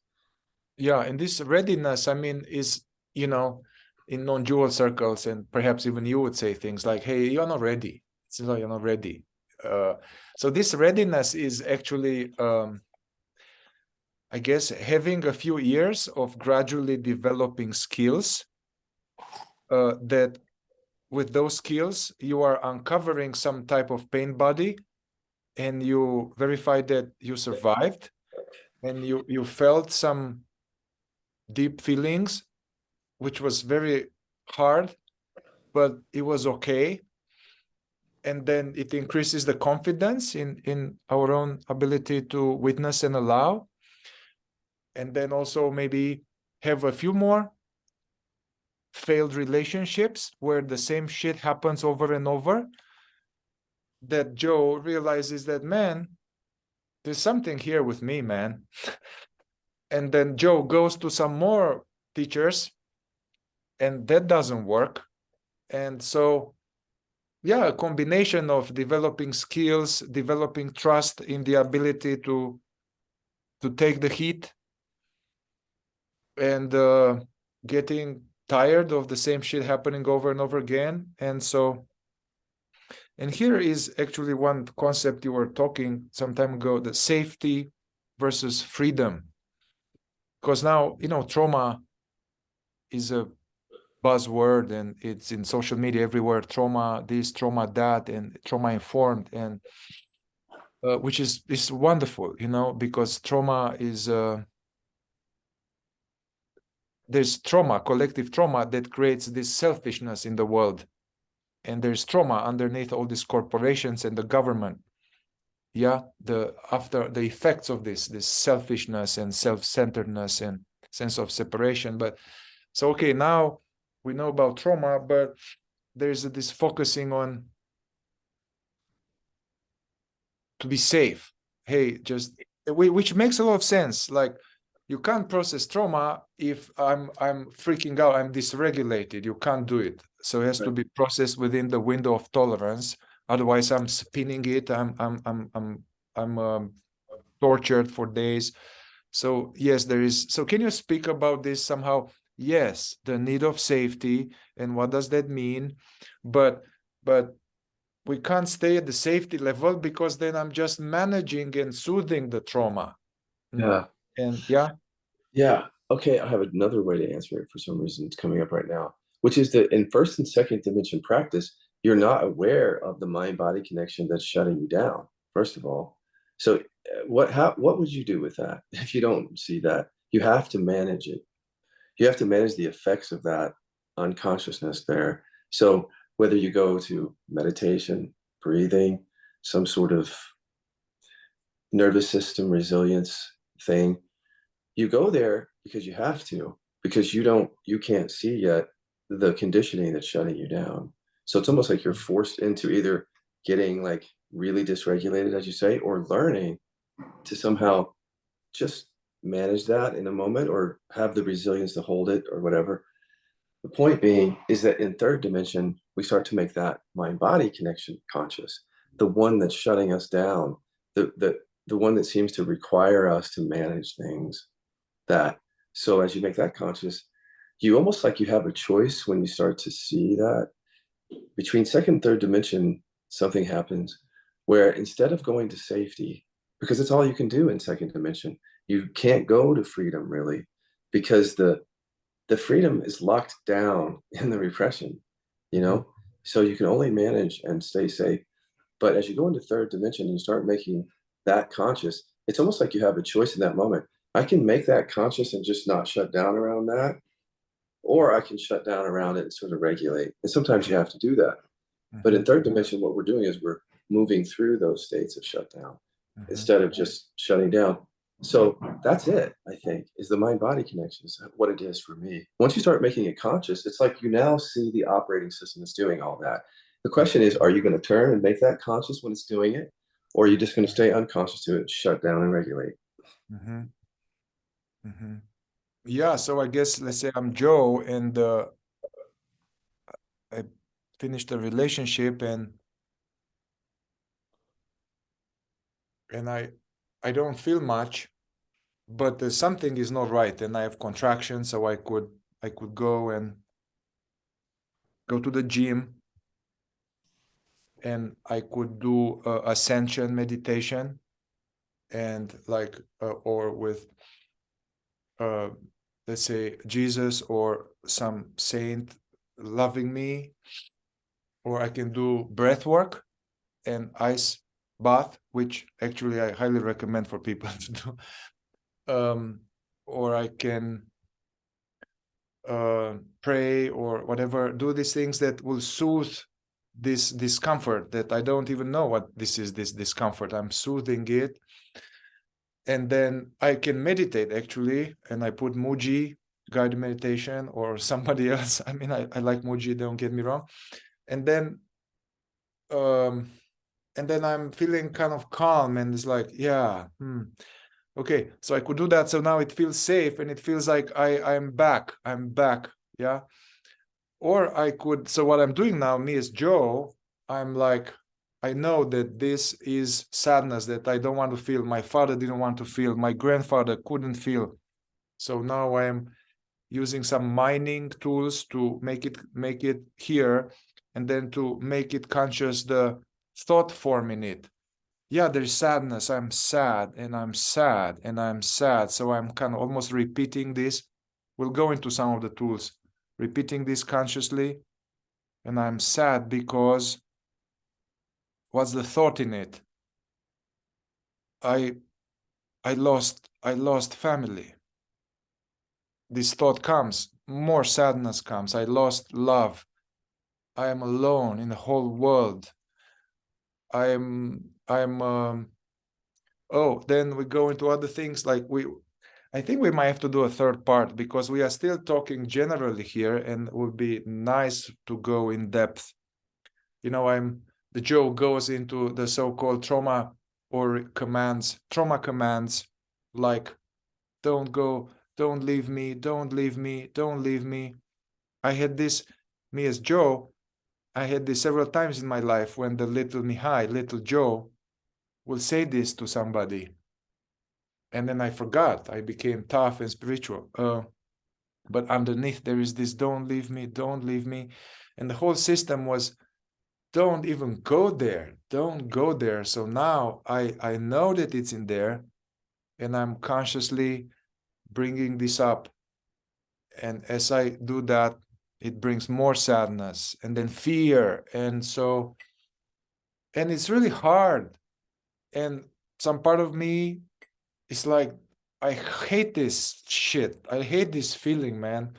yeah. And this readiness, I mean, is, you know, in non-dual circles, and perhaps even you would say things like, "Hey, you're not ready. It's like you're not ready." Uh, so this readiness is actually, I guess, having a few years of gradually developing skills that with those skills, you are uncovering some type of pain body and you verify that you survived and you felt some deep feelings, which was very hard, but it was okay. And then it increases the confidence in our own ability to witness and allow. And then also maybe have a few more failed relationships where the same shit happens over and over, that Joe realizes that, man, there's something here with me, man. And then Joe goes to some more teachers and that doesn't work. And so, yeah, a combination of developing skills, developing trust in the ability to take the heat, and getting tired of the same shit happening over and over again. And so, and here is actually one concept you were talking some time ago, the safety versus freedom. Because now, you know, trauma is a buzzword and it's in social media everywhere, trauma this, trauma that, and trauma informed, and which is wonderful, you know, because trauma is there's trauma, collective trauma, that creates this selfishness in the world, and there's trauma underneath all these corporations and the government. Yeah, the after the effects of this selfishness and self-centeredness and sense of separation. But so okay, now we know about trauma, but there's this focusing on to be safe. Hey, just which makes a lot of sense. Like, you can't process trauma if I'm freaking out, I'm dysregulated. You can't do it. So it has to Right. be processed within the window of tolerance. Otherwise, I'm spinning it. I'm tortured for days. So yes, there is. So can you speak about this somehow? Yes, the need of safety and what does that mean? But we can't stay at the safety level because then I'm just managing and soothing the trauma. Yeah. And yeah, Yeah. Okay. I have another way to answer it for some reason. It's coming up right now, which is that in first and second dimension practice, you're not aware of the mind body connection that's shutting you down, first of all. So, what would you do with that if you don't see that? You have to manage it. you have to manage the effects of that unconsciousness there. So whether you go to meditation, breathing, some sort of nervous system resilience thing, you go there because you have to, because you can't see yet the conditioning that's shutting you down. So it's almost like you're forced into either getting like really dysregulated, as you say, or learning to somehow just manage that in a moment or have the resilience to hold it or whatever. The point being is that in third dimension, we start to make that mind-body connection conscious, the one that's shutting us down, the one that seems to require us to manage things. That so as you make that conscious, you almost like you have a choice when you start to see that between second and third dimension, something happens where instead of going to safety, because it's all you can do in second dimension, you can't go to freedom really, because the freedom is locked down in the repression, you know? So you can only manage and stay safe. But as you go into third dimension and you start making that conscious, it's almost like you have a choice in that moment. I can make that conscious and just not shut down around that, or I can shut down around it and sort of regulate. And sometimes you have to do that. But in third dimension, what we're doing is we're moving through those states of shutdown instead of just shutting down. So that's it, I think, is the mind-body connection is what it is for me. Once you start making it conscious, it's like you now see the operating system that's doing all that. The question is, are you going to turn and make that conscious when it's doing it? Or are you just going to stay unconscious to it, shut down and regulate? Yeah, so I guess let's say I'm Joe and I finished a relationship and I don't feel much, but something is not right and I have contractions, so I could go to the gym and I could do ascension meditation and like or with let's say Jesus or some saint loving me, or I can do breath work and ice bath, which actually I highly recommend for people to do. Or I can pray or whatever, do these things that will soothe this discomfort that I don't even know what this is, this discomfort. I'm soothing it. And then I can meditate actually, and I put Muji guided meditation or somebody else. I mean, I like Muji, don't get me wrong. And then I'm feeling kind of calm and it's like, yeah, okay, so I could do that. So now it feels safe and it feels like I'm back, yeah. Or I could, so what I'm doing now, me as Joe, I'm like, I know that this is sadness that I don't want to feel. My father didn't want to feel. My grandfather couldn't feel. So now I'm using some mining tools to make it here, and then to make it conscious, the thought form in it. Yeah, there's sadness. I'm sad and I'm sad and I'm sad. So I'm kind of almost repeating this. We'll go into some of the tools, repeating this consciously. And I'm sad because what's the thought in it? I lost family. This thought comes, more sadness comes. I lost love. I am alone in the whole world. I'm oh, then we go into other things like I think we might have to do a third part because we are still talking generally here and it would be nice to go in depth. You know, the Joe goes into the so-called trauma commands like, don't go, don't leave me, don't leave me, don't leave me. I had this, me as Joe, I had this several times in my life when the little Mihai, little Joe, will say this to somebody. And then I forgot. I became tough and spiritual. But underneath there is this, don't leave me, don't leave me. And the whole system was, don't even go there. Don't go there. So now I know that it's in there and I'm consciously bringing this up. And as I do that, it brings more sadness and then fear. And it's really hard. And some part of me is like, I hate this shit. I hate this feeling, man.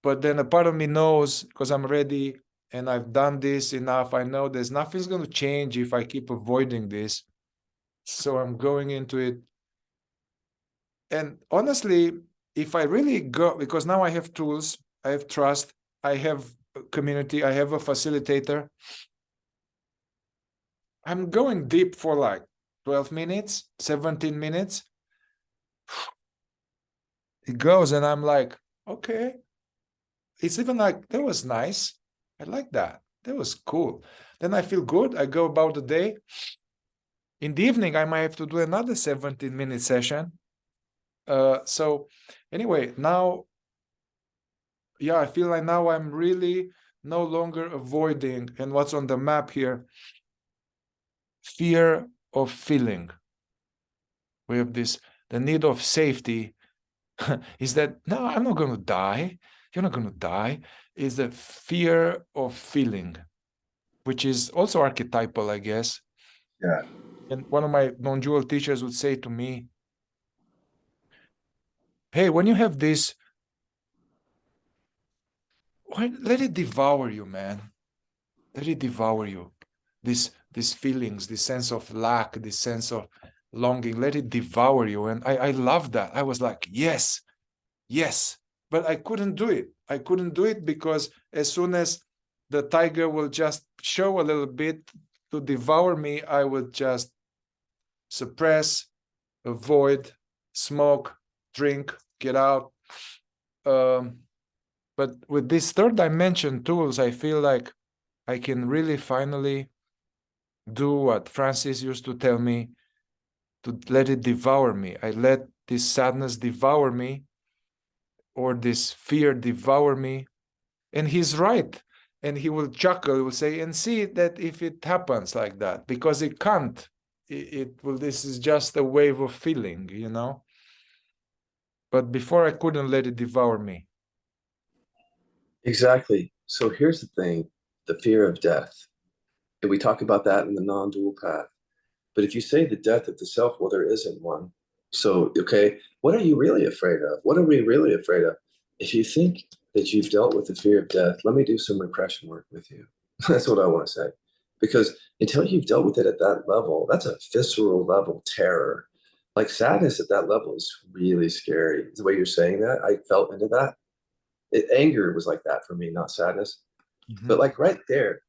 But then a part of me knows, because I'm ready and I've done this enough, I know there's nothing's going to change if I keep avoiding this. So I'm going into it. And honestly, if I really go, because now I have tools, I have trust, I have a community, I have a facilitator, I'm going deep for like 12 minutes, 17 minutes. It goes, and I'm like, okay. It's even like, that was nice. I like that. That was cool. Then I feel good. I go about the day. In the evening, I might have to do another 17-minute session. So anyway, now, yeah, I feel like now I'm really no longer avoiding, and what's on the map here, fear of feeling. We have this, the need of safety is that, no, I'm not going to die. You're not going to die. Is the fear of feeling, which is also archetypal, I guess. Yeah. And one of my non-dual teachers would say to me, hey, when you have this, let it devour you, man. Let it devour you. These feelings, this sense of lack, this sense of longing, let it devour you. And I love that. I was like, yes, yes. But I couldn't do it. I couldn't do it because as soon as the tiger will just show a little bit to devour me, I would just suppress, avoid, smoke, drink, get out. But with these third dimension tools, I feel like I can really finally do what Francis used to tell me, to let it devour me. I let this sadness devour me, or this fear devour me. And he's right. And he will chuckle, he will say, and see that if it happens like that, because it can't. It will, this is just a wave of feeling, you know? But before I couldn't let it devour me. Exactly. So here's the thing, the fear of death. And we talk about that in the non-dual path. But if you say the death of the self, well, there isn't one. So, okay, what are you really afraid of? What are we really afraid of? If you think that you've dealt with the fear of death, let me do some repression work with you. That's what I want to say. Because until you've dealt with it at that level, that's a visceral level terror. Like sadness at that level is really scary. The way you're saying that, I felt into that. Anger was like that for me, not sadness. But like right there,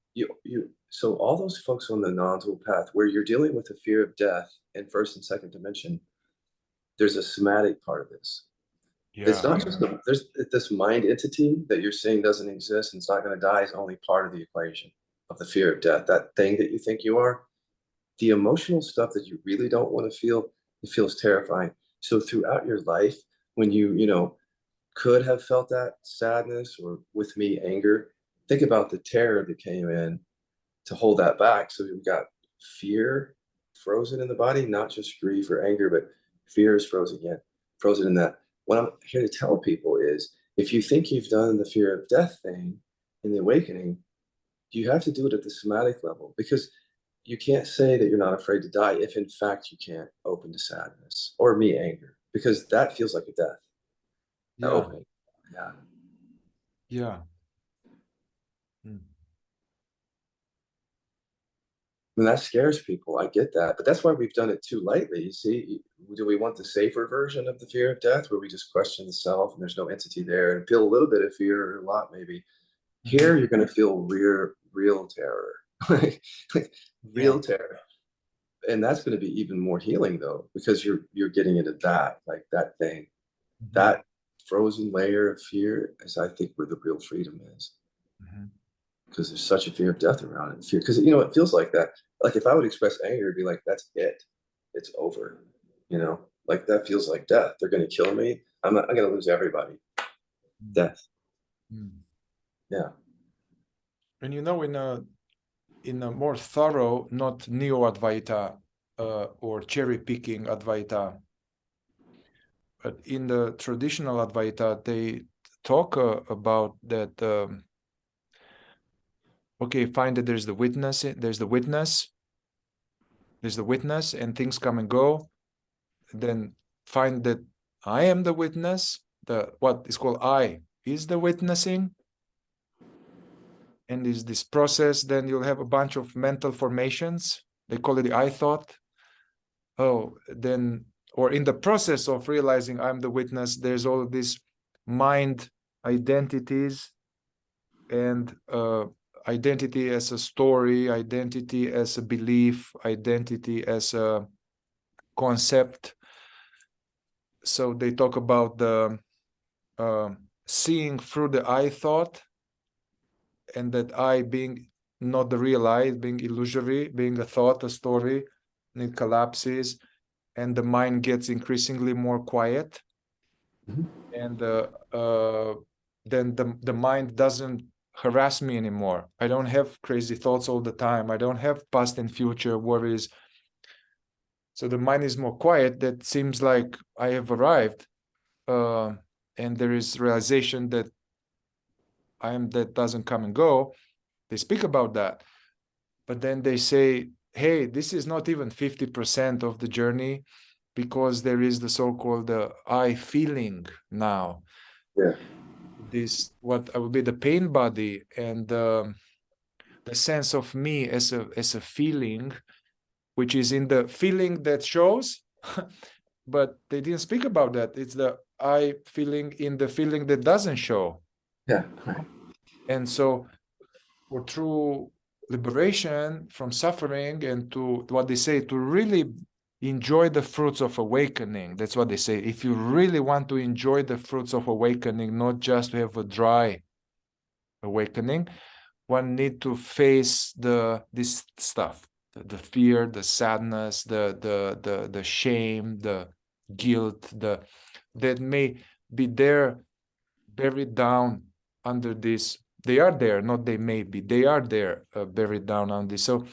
so all those folks on the non-dual path where you're dealing with the fear of death in first and second dimension, there's a somatic part of this. It's Yeah. not just there's this mind entity that you're saying doesn't exist and it's not going to die is only part of the equation of the fear of death. That thing that you think you are, the emotional stuff that you really don't want to feel, it feels terrifying. So throughout your life, when you could have felt that sadness or with me anger, think about the terror that came in to hold that back. So we've got fear frozen in the body, not just grief or anger, but fear is frozen yet, frozen in that. What I'm here to tell people is if you think you've done the fear of death thing in the awakening, you have to do it at the somatic level because you can't say that you're not afraid to die if in fact you can't open to sadness or me anger because that feels like a death. Yeah. Opening. Yeah. Yeah. Mm. And that scares people. I get that. But that's why we've done it too lightly. You see, do we want the safer version of the fear of death where we just question the self and there's no entity there and feel a little bit of fear or a lot maybe? Here, you're going to feel real terror, like Yeah. real terror. And that's going to be even more healing though, because you're getting into that, like that thing, that frozen layer of fear is, I think, where the real freedom is. Because there's such a fear of death around it. Fear, because it feels like that. Like if I would express anger, it'd be like, that's it. It's over. Like that feels like death. They're gonna kill me. I'm gonna lose everybody. Death. Mm. Yeah. And in a more thorough, not neo-Advaita or cherry-picking Advaita, but in the traditional Advaita, they talk about that. Okay, find that there's the witness, and things come and go. Then find that I am the witness, what is called I is the witnessing, and is this process, then you'll have a bunch of mental formations. They call it the I thought. Oh, then, or in the process of realizing I'm the witness, there's all of these mind identities, and identity as a story, identity as a belief, identity as a concept. So they talk about the seeing through the I thought, and that I being not the real I, being illusory, being a thought, a story, and it collapses, and the mind gets increasingly more quiet. Mhm. And then the mind doesn't harass me anymore. I don't have crazy thoughts all the time. I don't have past and future worries. So the mind is more quiet. That seems like I have arrived. And there is realization that I am that doesn't come and go. They speak about that. But then they say, hey, this is not even 50% of the journey, because there is the so-called I feeling now. Yeah. This, what I would be the pain body, and the sense of me as a feeling, which is in the feeling that shows, but they didn't speak about that. It's the I feeling in the feeling that doesn't show. Yeah. Right. And so for true liberation from suffering, and to what they say, to really enjoy the fruits of awakening. That's what they say. If you really want to enjoy the fruits of awakening, not just to have a dry awakening, one need to face this stuff, the fear, the sadness, the shame, the guilt, that may be there, buried down under this. They are there, not they may be. They are there, buried down on this. So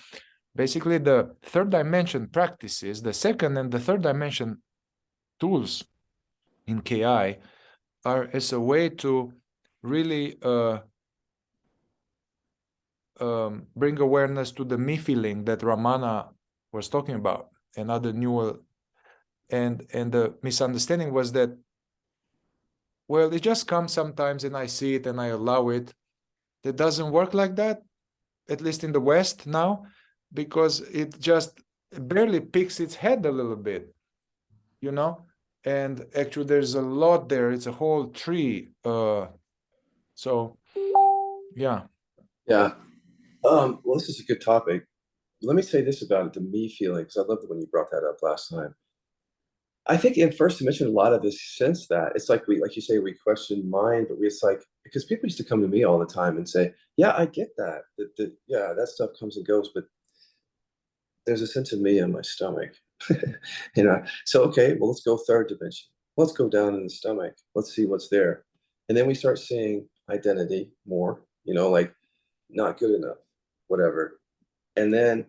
basically, the third dimension practices, the second and the third dimension tools in KI, are as a way to really bring awareness to the me feeling that Ramana was talking about, and other newer. And the misunderstanding was that, well, it just comes sometimes and I see it and I allow it. It doesn't work like that, at least in the West now, because it just barely picks its head a little bit, you know? And actually there's a lot there. It's a whole tree. So yeah. Yeah. Well, this is a good topic. Let me say this about it, the me feeling, because I loved it when you brought that up last time. I think in first dimension, a lot of this sense that it's like like you say, we question mind, but it's like, because people used to come to me all the time and say, yeah, I get that. Yeah, that stuff comes and goes, but there's a sense of me in my stomach. So okay, well, let's go third dimension. Let's go down in the stomach. Let's see what's there. And then we start seeing identity more, like not good enough, whatever. And then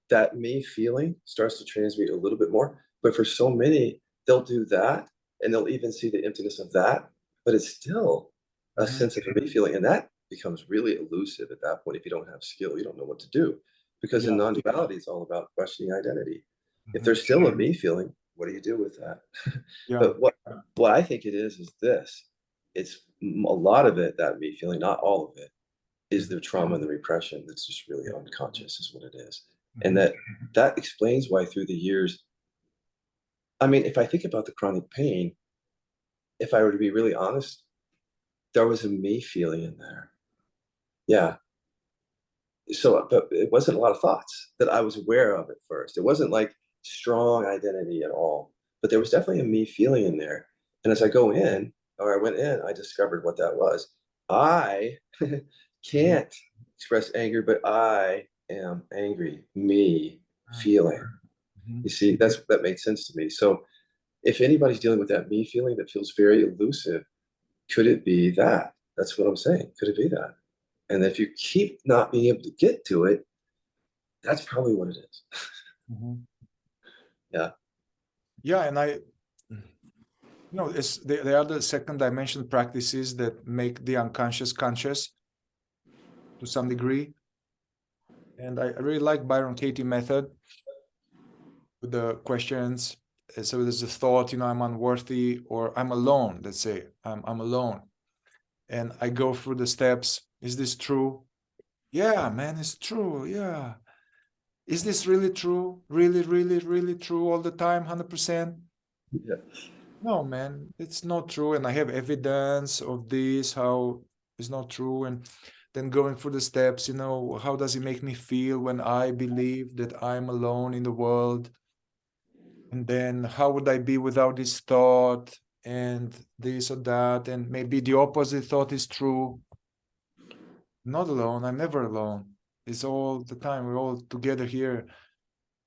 that me feeling starts to transmute a little bit more. But for so many, they'll do that and they'll even see the emptiness of that, but it's still a sense of me feeling. And that becomes really elusive at that point. If you don't have skill, you don't know what to do. Because in Yeah. non-duality, it's all about questioning identity. If Mhm. there's still a me feeling, what do you do with that? Yeah. But what I think it is this. It's a lot of it, that me feeling, not all of it, is the trauma and the repression that's just really unconscious, is what it is. And Mhm. that explains why through the years, I mean, if I think about the chronic pain, if I were to be really honest, there was a me feeling in there. Yeah. So, but it wasn't a lot of thoughts that I was aware of at first. It wasn't like strong identity at all, but there was definitely a me feeling in there. And as I went in, I discovered what that was. I can't express anger, but I am angry, me feeling. Mhm. You see, that made sense to me. So if anybody's dealing with that me feeling that feels very elusive, could it be that? That's what I'm saying. Could it be that? And if you keep not being able to get to it, that's probably what it is. Mhm. Yeah. Yeah, and it's there are the second dimension practices that make the unconscious conscious to some degree. And I really like Byron Katie method with the questions. so there's a thought, I'm unworthy, or I'm alone. Let's say I'm alone, and I go through the steps. Is this true? Yeah, man, it's true. Yeah. Is this really true? Really, really, really true all the time, 100%? Yeah. No, man, it's not true. And I have evidence of this, how it's not true. And then going through the steps, how does it make me feel when I believe that I'm alone in the world? And then how would I be without this thought and this or that? And maybe the opposite thought is true. Not alone. I'm never alone. It's all the time. We're all together here.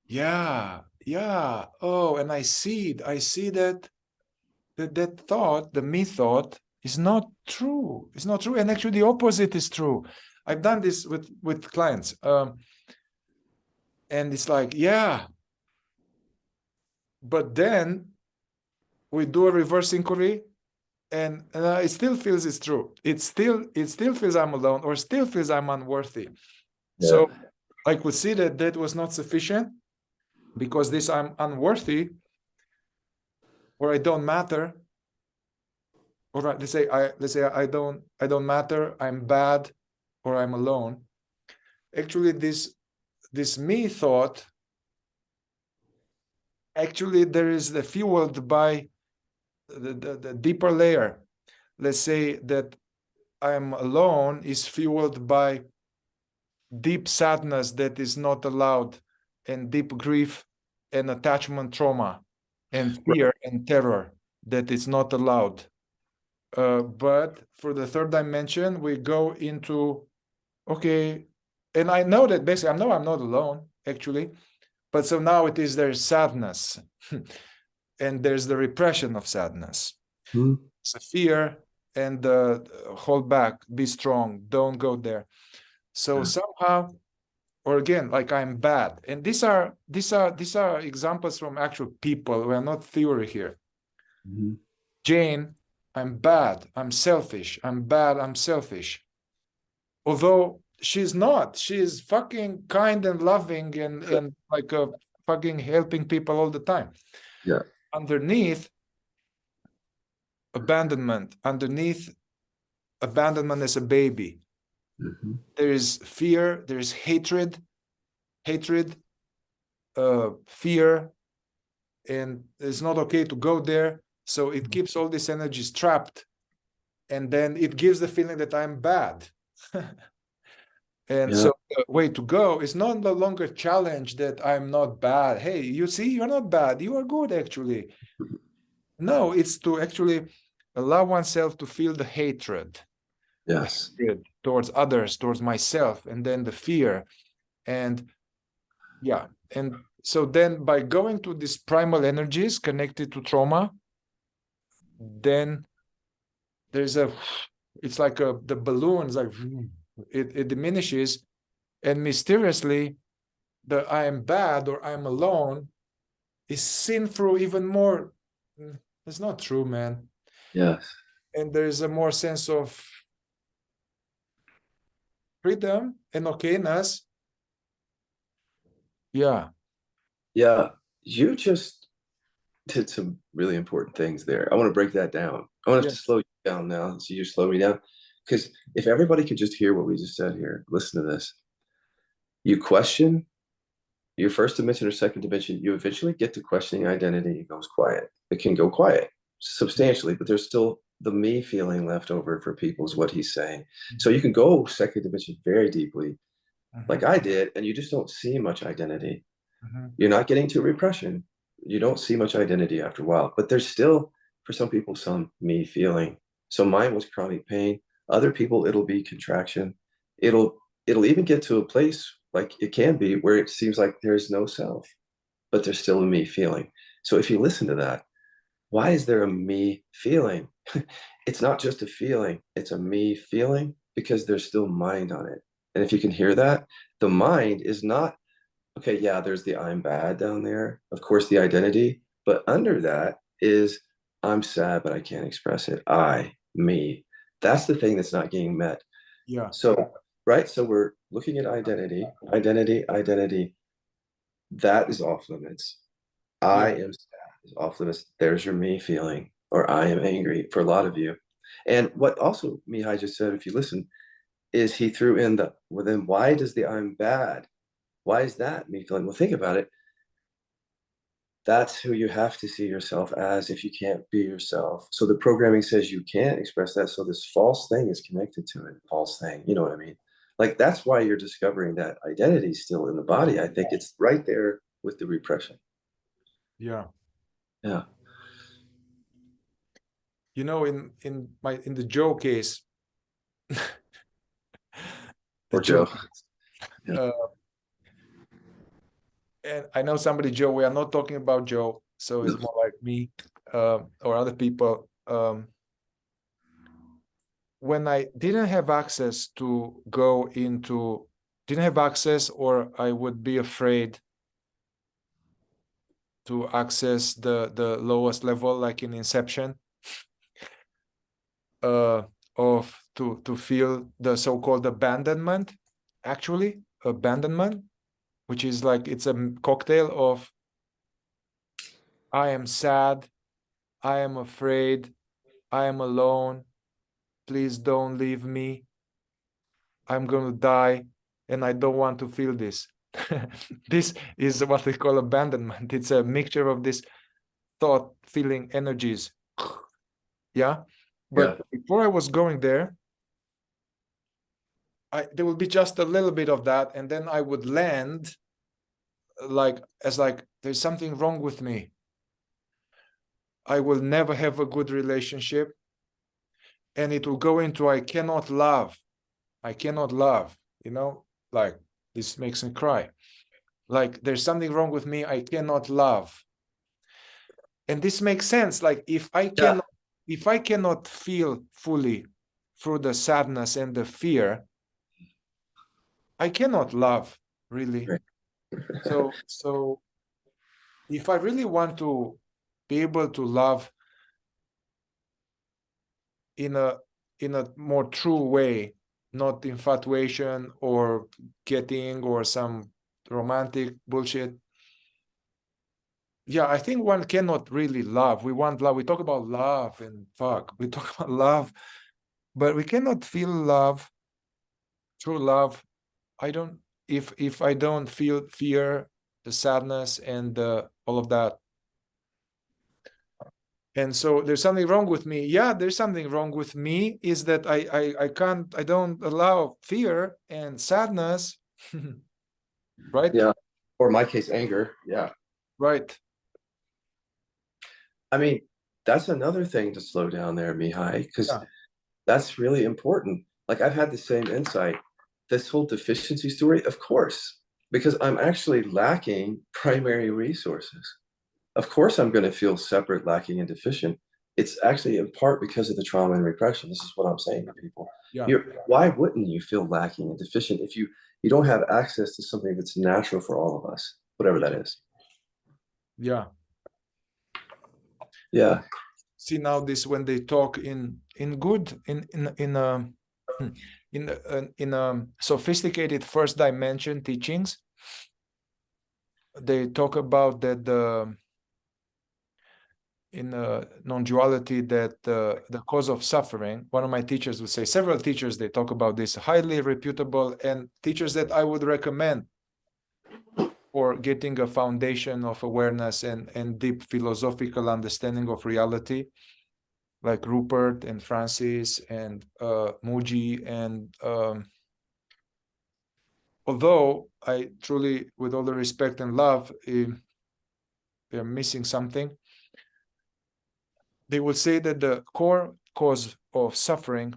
Yeah, yeah. Oh, and I see that thought, the me thought, is not true. It's not true. And actually the opposite is true. I've done this with clients. And it's like, yeah, but then we do a reverse inquiry, and it still feels it's true. It still feels I'm alone, or still feels I'm unworthy. Yeah. So I could see that was not sufficient, because this I'm unworthy, or I don't matter, or let's say I don't matter, I'm bad, or I'm alone. Actually, this me thought, actually there is the fueled by the deeper layer. Let's say that I'm alone is fueled by deep sadness that is not allowed, and deep grief and attachment trauma and fear and terror that is not allowed. But for the third dimension, we go into, okay, and I know that basically I know I'm not alone, actually, but so now there's sadness and there's the repression of sadness. It's a fear, and hold back, be strong, don't go there. So somehow, or again, like I'm bad. And these are examples from actual people. We are not theory here. Jane, I'm bad, I'm selfish, I'm bad, I'm selfish. Although she's not, she's fucking kind and loving and like fucking helping people all the time. Yeah. Underneath abandonment as a baby, there is fear, there is hatred, fear, and it's not okay to go there. So it keeps all these energies trapped, and then it gives the feeling that I'm bad. And so the way to go is no longer challenge that I'm not bad. Hey, you see, you're not bad. You are good, actually. No, it's to actually allow oneself to feel the hatred. Yes. Hatred towards others, towards myself, and then the fear. And yeah. And so then by going to these primal energies connected to trauma, then it's like the balloons, like it diminishes, and mysteriously the I am bad or I'm alone is seen through even more. It's not true, man. Yes. And there is a more sense of freedom and okayness. Yeah. Yeah. You just did some really important things there. I want to break that down. I want to have to slow you down now. So you slow me down. Because if everybody could just hear what we just said here, listen to this. You question your first dimension or second dimension, you eventually get to questioning identity. It goes quiet. It can go quiet substantially, but there's still the me feeling left over for people, is what he's saying. So you can go second dimension very deeply, like I did, and you just don't see much identity. You're not getting to repression. You don't see much identity after a while, but there's still, for some people, some me feeling. So mine was chronic pain. Other people, it'll be contraction. It'll even get to a place, like it can be, where it seems like there's no self, but there's still a me feeling. So if you listen to that, why is there a me feeling? It's not just a feeling, it's a me feeling, because there's still mind on it. And if you can hear that, the mind is not, okay, yeah, there's the I'm bad down there, of course, the identity, but under that is I'm sad, but I can't express it. Me. That's the thing that's not getting met. Yeah. So, right. So we're looking at identity. That is off limits. I am sad. is off limits. There's your me feeling, or I am angry for a lot of you. And what also Mihai just said, if you listen, is he threw in the, well, then why does the I'm bad? Why is that me feeling? Well, think about it. That's who you have to see yourself as if you can't be yourself. So the programming says you can't express that. So this false thing is connected to it. False thing. You know what I mean? Like that's why you're discovering that identity still in the body. I think it's right there with the repression. Yeah. Yeah. You know, in the Joe case, Or Joe. Yeah. And I know somebody, Joe, we are not talking about Joe, so it's more like me or other people. When I didn't have access to go into, didn't have access, or I would be afraid to access the lowest level, like in Inception, of to feel the so-called abandonment, actually abandonment, which is like it's a cocktail of I am sad, I am afraid, I am alone, please don't leave me, I'm gonna die, and I don't want to feel this. This is what we call abandonment. It's a mixture of this thought, feeling, energies. Yeah. But before I was going there, there would be just a little bit of that, and then I would land like there's something wrong with me. I will never have a good relationship, and it will go into I cannot love. I cannot love, like this makes me cry. Like there's something wrong with me, I cannot love. And this makes sense. Like if I cannot feel fully through the sadness and the fear, I cannot love, really. So if I really want to be able to love in a more true way, not infatuation or getting or some romantic bullshit. Yeah, I think one cannot really love. We want love. We talk about love and fuck. We talk about love, but we cannot feel love, true love. If I don't feel fear, the sadness, and all of that. And so there's something wrong with me. Yeah, there's something wrong with me is that I don't allow fear and sadness. Right? Yeah. Or in my case, anger. Yeah. Right. I mean, that's another thing to slow down there, Mihai, because that's really important. Like I've had the same insight. This whole deficiency story, of course, because I'm actually lacking primary resources. Of course, I'm going to feel separate, lacking, and deficient. It's actually in part because of the trauma and repression. This is what I'm saying to people. Yeah. Why wouldn't you feel lacking and deficient if you don't have access to something that's natural for all of us, whatever that is? Yeah. Yeah. See now this when they talk in good in sophisticated first dimension teachings, they talk about that in non-duality that the cause of suffering, one of my teachers would say, several teachers, they talk about this, highly reputable, and teachers that I would recommend for getting a foundation of awareness and deep philosophical understanding of reality, like Rupert and Francis and Muji. And although I truly, with all the respect and love, they're missing something, they will say that the core cause of suffering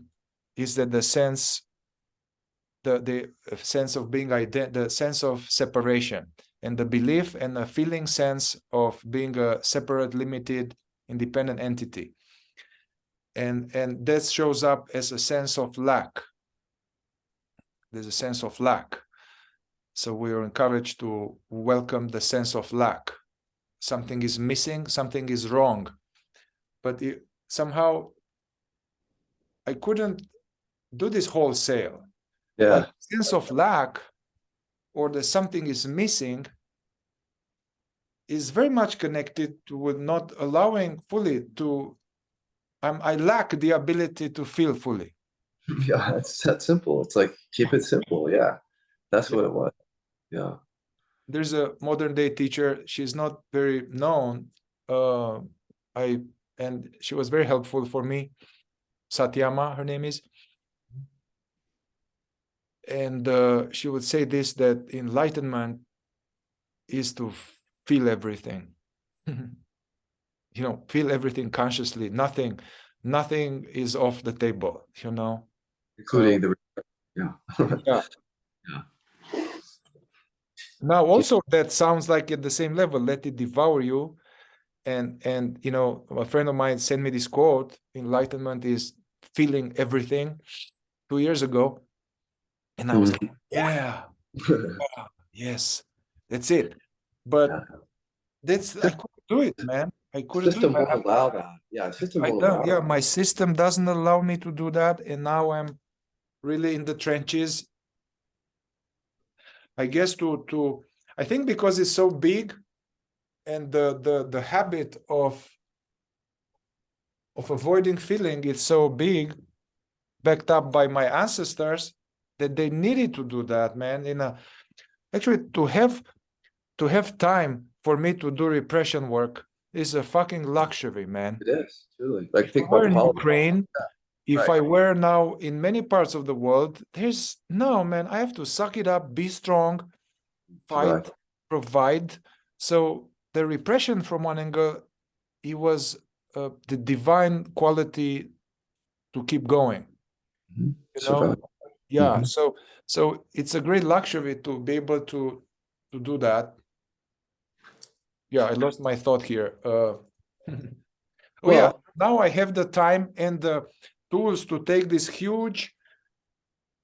is that the sense of being the sense of separation, and the belief and the feeling sense of being a separate, limited, independent entity. And that shows up as a sense of lack. There's a sense of lack. So we are encouraged to welcome the sense of lack. Something is missing, something is wrong. But somehow I couldn't do this wholesale. Yeah. Like sense of lack or that something is missing is very much connected with not allowing fully to, I lack the ability to feel fully. Yeah, it's that simple. It's like, keep it simple. Yeah, that's Yeah. what it was. Yeah. There's a modern day teacher. She's not very known. Uh, and she was very helpful for me. Satyama, her name is. And she would say this, that enlightenment is to feel everything. Feel everything consciously. Nothing is off the table, Including the, yeah. yeah. Yeah. Now also that sounds like at the same level, let it devour you. And a friend of mine sent me this quote, enlightenment is feeling everything, 2 years ago. And I was like, yeah, yes, that's it. But I couldn't do it, man. I couldn't do System it. won't allow that. Yeah, system I won't don't, allow yeah, that. my system doesn't allow me to do that. And now I'm really in the trenches. I guess I think because it's so big, and the habit of avoiding feeling is so big, backed up by my ancestors, that they needed to do that, man. Actually, to have time for me to do repression work is a fucking luxury, man. It is, truly. Like, If I think about were the in politics. Ukraine, if Right. I were now in many parts of the world, there's no, man, I have to suck it up, be strong, Survive. fight, provide. So the repression, from one angle, it was the divine quality to keep going. Survive. Yeah. So it's a great luxury to be able to do that. Yeah, I lost my thought here. Oh yeah, Well, now I have the time and the tools to take this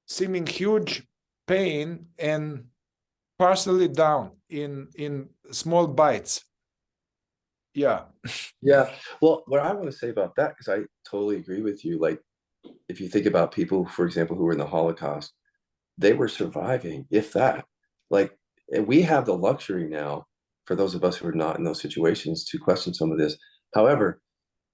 seeming huge pain and parcel it down in small bites. Yeah. yeah. Well, what I want to say about that, because I totally agree with you. Like, if you think about people, for example, who were in the Holocaust, they were surviving, if that. Like, and we have the luxury now, for those of us who are not in those situations, to question some of this. However,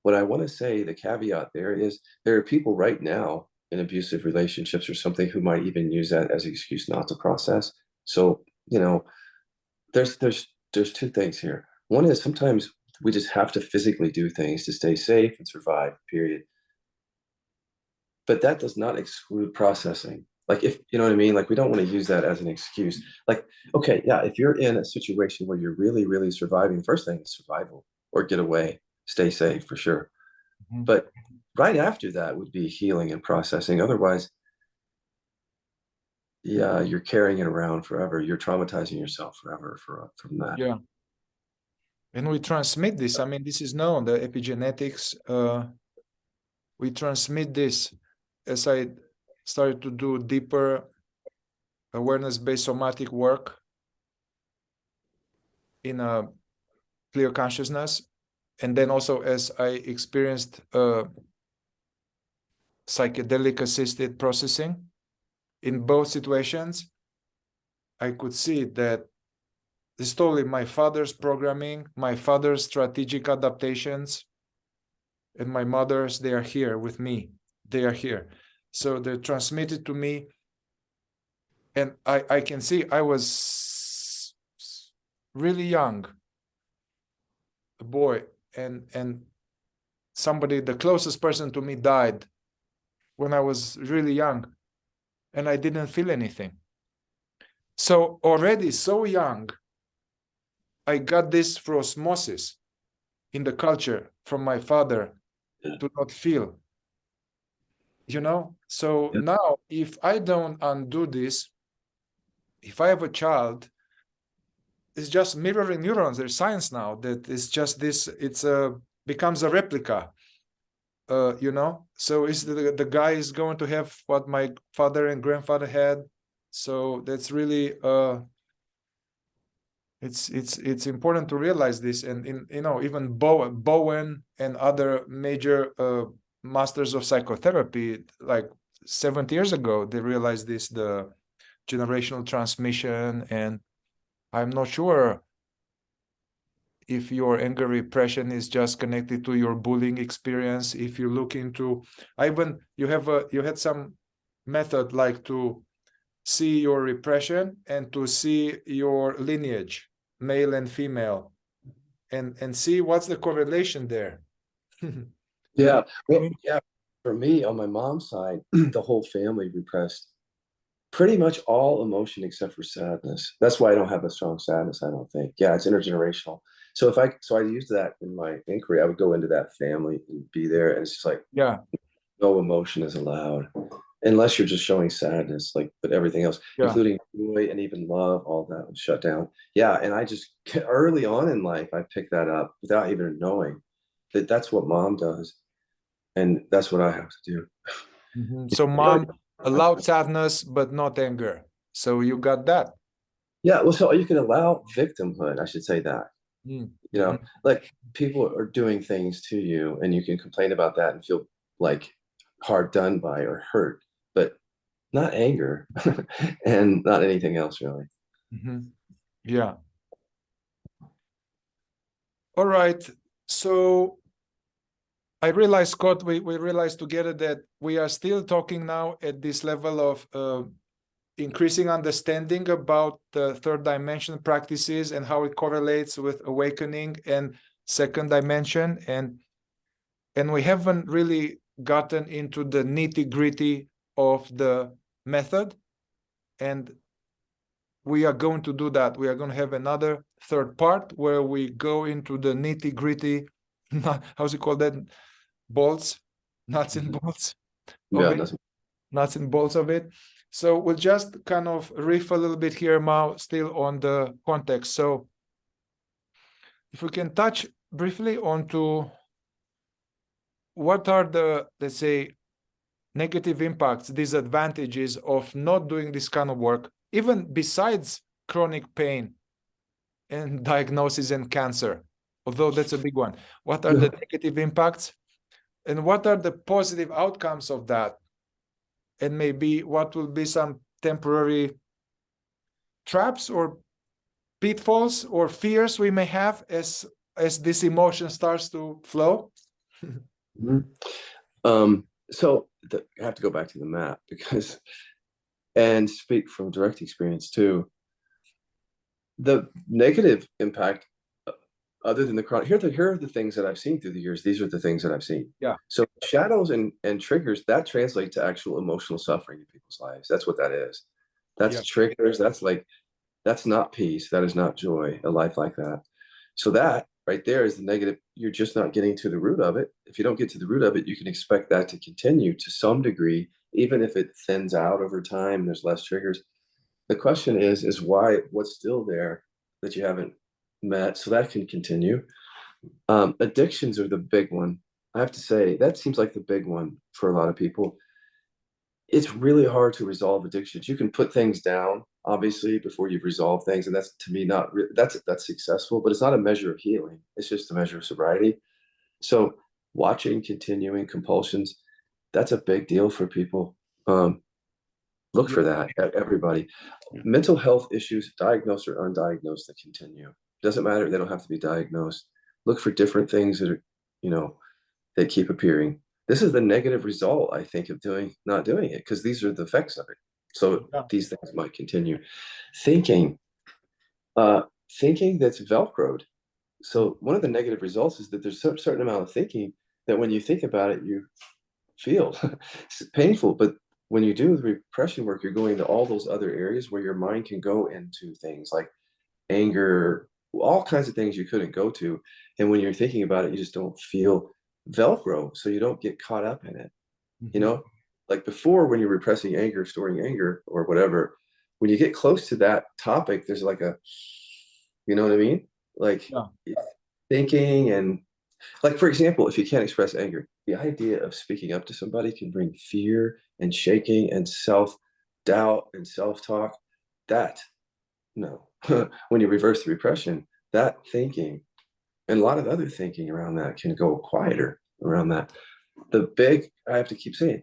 what I want to say, the caveat there is, there are people right now in abusive relationships or something who might even use that as an excuse not to process. So, there's two things here. One is, sometimes we just have to physically do things to stay safe and survive, period. But that does not exclude processing. Like, if you know what I mean, like, we don't want to use that as an excuse. Like, okay, yeah, if you're in a situation where you're really, really surviving, the first thing is survival, or get away, stay safe, for sure. But right after that would be healing and processing. Otherwise, yeah, you're carrying it around forever. You're traumatizing yourself forever from that. Yeah. And we transmit this. I mean, this is known, the epigenetics. We transmit this. As I started to do deeper awareness-based somatic work in a clear consciousness, and then also as I experienced psychedelic assisted processing, in both situations, I could see that it's totally my father's programming, my father's strategic adaptations, and my mother's, they are here with me. They are here. So they're transmitted to me. And I can see I was really young, a boy, and somebody, the closest person to me, died when I was really young, and I didn't feel anything. So already so young, I got this through osmosis in the culture from my father to not feel, So now, if I don't undo this, if I have a child, it's just mirroring neurons. There's science now that it's just this, becomes a replica, So is the guy is going to have what my father and grandfather had. So that's really it's important to realize this. And even Bowen and other major masters of psychotherapy, like 70 years ago, they realized this, the generational transmission. And I'm not sure if your anger repression is just connected to your bullying experience. If you look into, you had some method like to see your repression and to see your lineage, male and female, and see what's the correlation there. Yeah. Well, yeah. For me, on my mom's side, the whole family repressed pretty much all emotion except for sadness. That's why I don't have a strong sadness, I don't think. Yeah, it's intergenerational. So I used that in my inquiry. I would go into that family and be there, and it's just like Yeah, no emotion is allowed unless you're just showing sadness, like, but everything else, yeah. including joy and even love, all that was shut down. Yeah, and I just early on in life, I picked that up without even knowing that that's what mom does, and that's what I have to do. So You know, mom allowed sadness, but not anger. So you got that. yeah, well, so you can allow victimhood, I should say that. You know, Mm-hmm. like people are doing things to you and you can complain about that and feel like hard done by or hurt, but not anger and not anything else really. Mm-hmm. Yeah. All right. So I realized, Scott, we realized together that we are still talking now at this level of increasing understanding about the third dimension practices and how it correlates with awakening and second dimension. And we haven't really gotten into the nitty-gritty of the method. And we are going to do that. We are going to have another third part where we go into the nitty-gritty, how's it called that? Bolts, nuts and bolts of Yeah, it, that's nuts and bolts of it. So we'll just kind of riff a little bit here, Mao, still on the context. So if we can touch briefly onto what are the, let's say, negative impacts, disadvantages of not doing this kind of work, even besides chronic pain and diagnosis and cancer, although that's a big one. What are the negative impacts and what are the positive outcomes of that? And maybe what will be some temporary traps or pitfalls or fears we may have as this emotion starts to flow? Mhm. So I have to go back to the map because, and speak from direct experience too. The negative impact, other than the chronic, here are the things that I've seen through the years. These are the things that I've seen. Yeah. So shadows and triggers that translate to actual emotional suffering in people's lives. That's what that is. That's Yeah. triggers. That's not peace. That is not joy. A life like that. So that right there is the negative. You're just not getting to the root of it. If you don't get to the root of it, you can expect that to continue to some degree, even if it thins out over time. There's less triggers. The question is why, what's still there that you haven't met, so that can continue. Addictions are the big one. I have to say that seems like the big one for a lot of people. It's really hard to resolve addictions. You can put things down, obviously, before you've resolved things, and that's, to me, not that's successful, but it's not a measure of healing. It's just a measure of sobriety. So watching continuing compulsions, that's a big deal for people. Look for that, everybody. Mental health issues, diagnosed or undiagnosed, that continue. Doesn't matter. They don't have to be diagnosed. Look for different things that are, you know, that keep appearing. This is the negative result, I think, of not doing it, because these are the effects of it. So Yeah. these things might continue. Thinking, uh, thinking that's Velcroed. So one of the negative results is that there's a certain amount of thinking that when you think about it, you feel it's painful. But when you do the repression work, you're going to all those other areas where your mind can go into things like anger, all kinds of things you couldn't go to. And when you're thinking about it, you just don't feel Velcro. So you don't get caught up in it. You know, like before, when you're repressing anger, storing anger or whatever, when you get close to that topic, there's like a, you know what I mean? Like Yeah. thinking and, like, for example, if you can't express anger, the idea of speaking up to somebody can bring fear and shaking and self-doubt and self-talk. That, no. When you reverse the repression, that thinking and a lot of other thinking around that can go quieter around that. The big, I have to keep saying,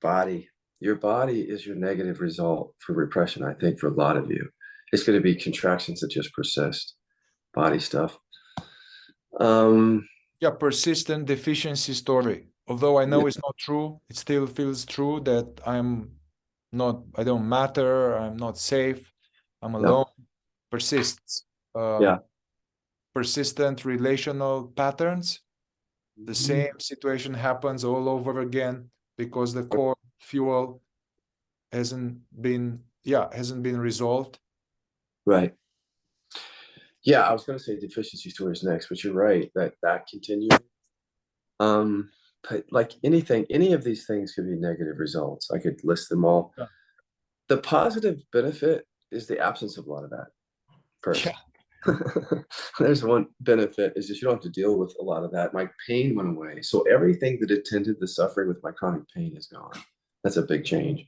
body. Your body is your negative result for repression, I think, for a lot of you. It's going to be contractions that just persist, body stuff. Yeah, persistent deficiency story. Although I know yeah, it's not true, it still feels true that I don't matter, I'm not safe, I'm yeah, alone. Persists. yeah. Persistent relational patterns. The Mhm. same situation happens all over again because the core fuel hasn't been resolved. Right. Yeah, I was going to say deficiency stories next, but you're right that continues. Um, but like anything, any of these things could be negative results. I could list them all. Yeah. The positive benefit is the absence of a lot of that Yeah. first. There's one benefit is just you don't have to deal with a lot of that. My pain went away. So everything that attended the suffering with my chronic pain is gone. That's a big change.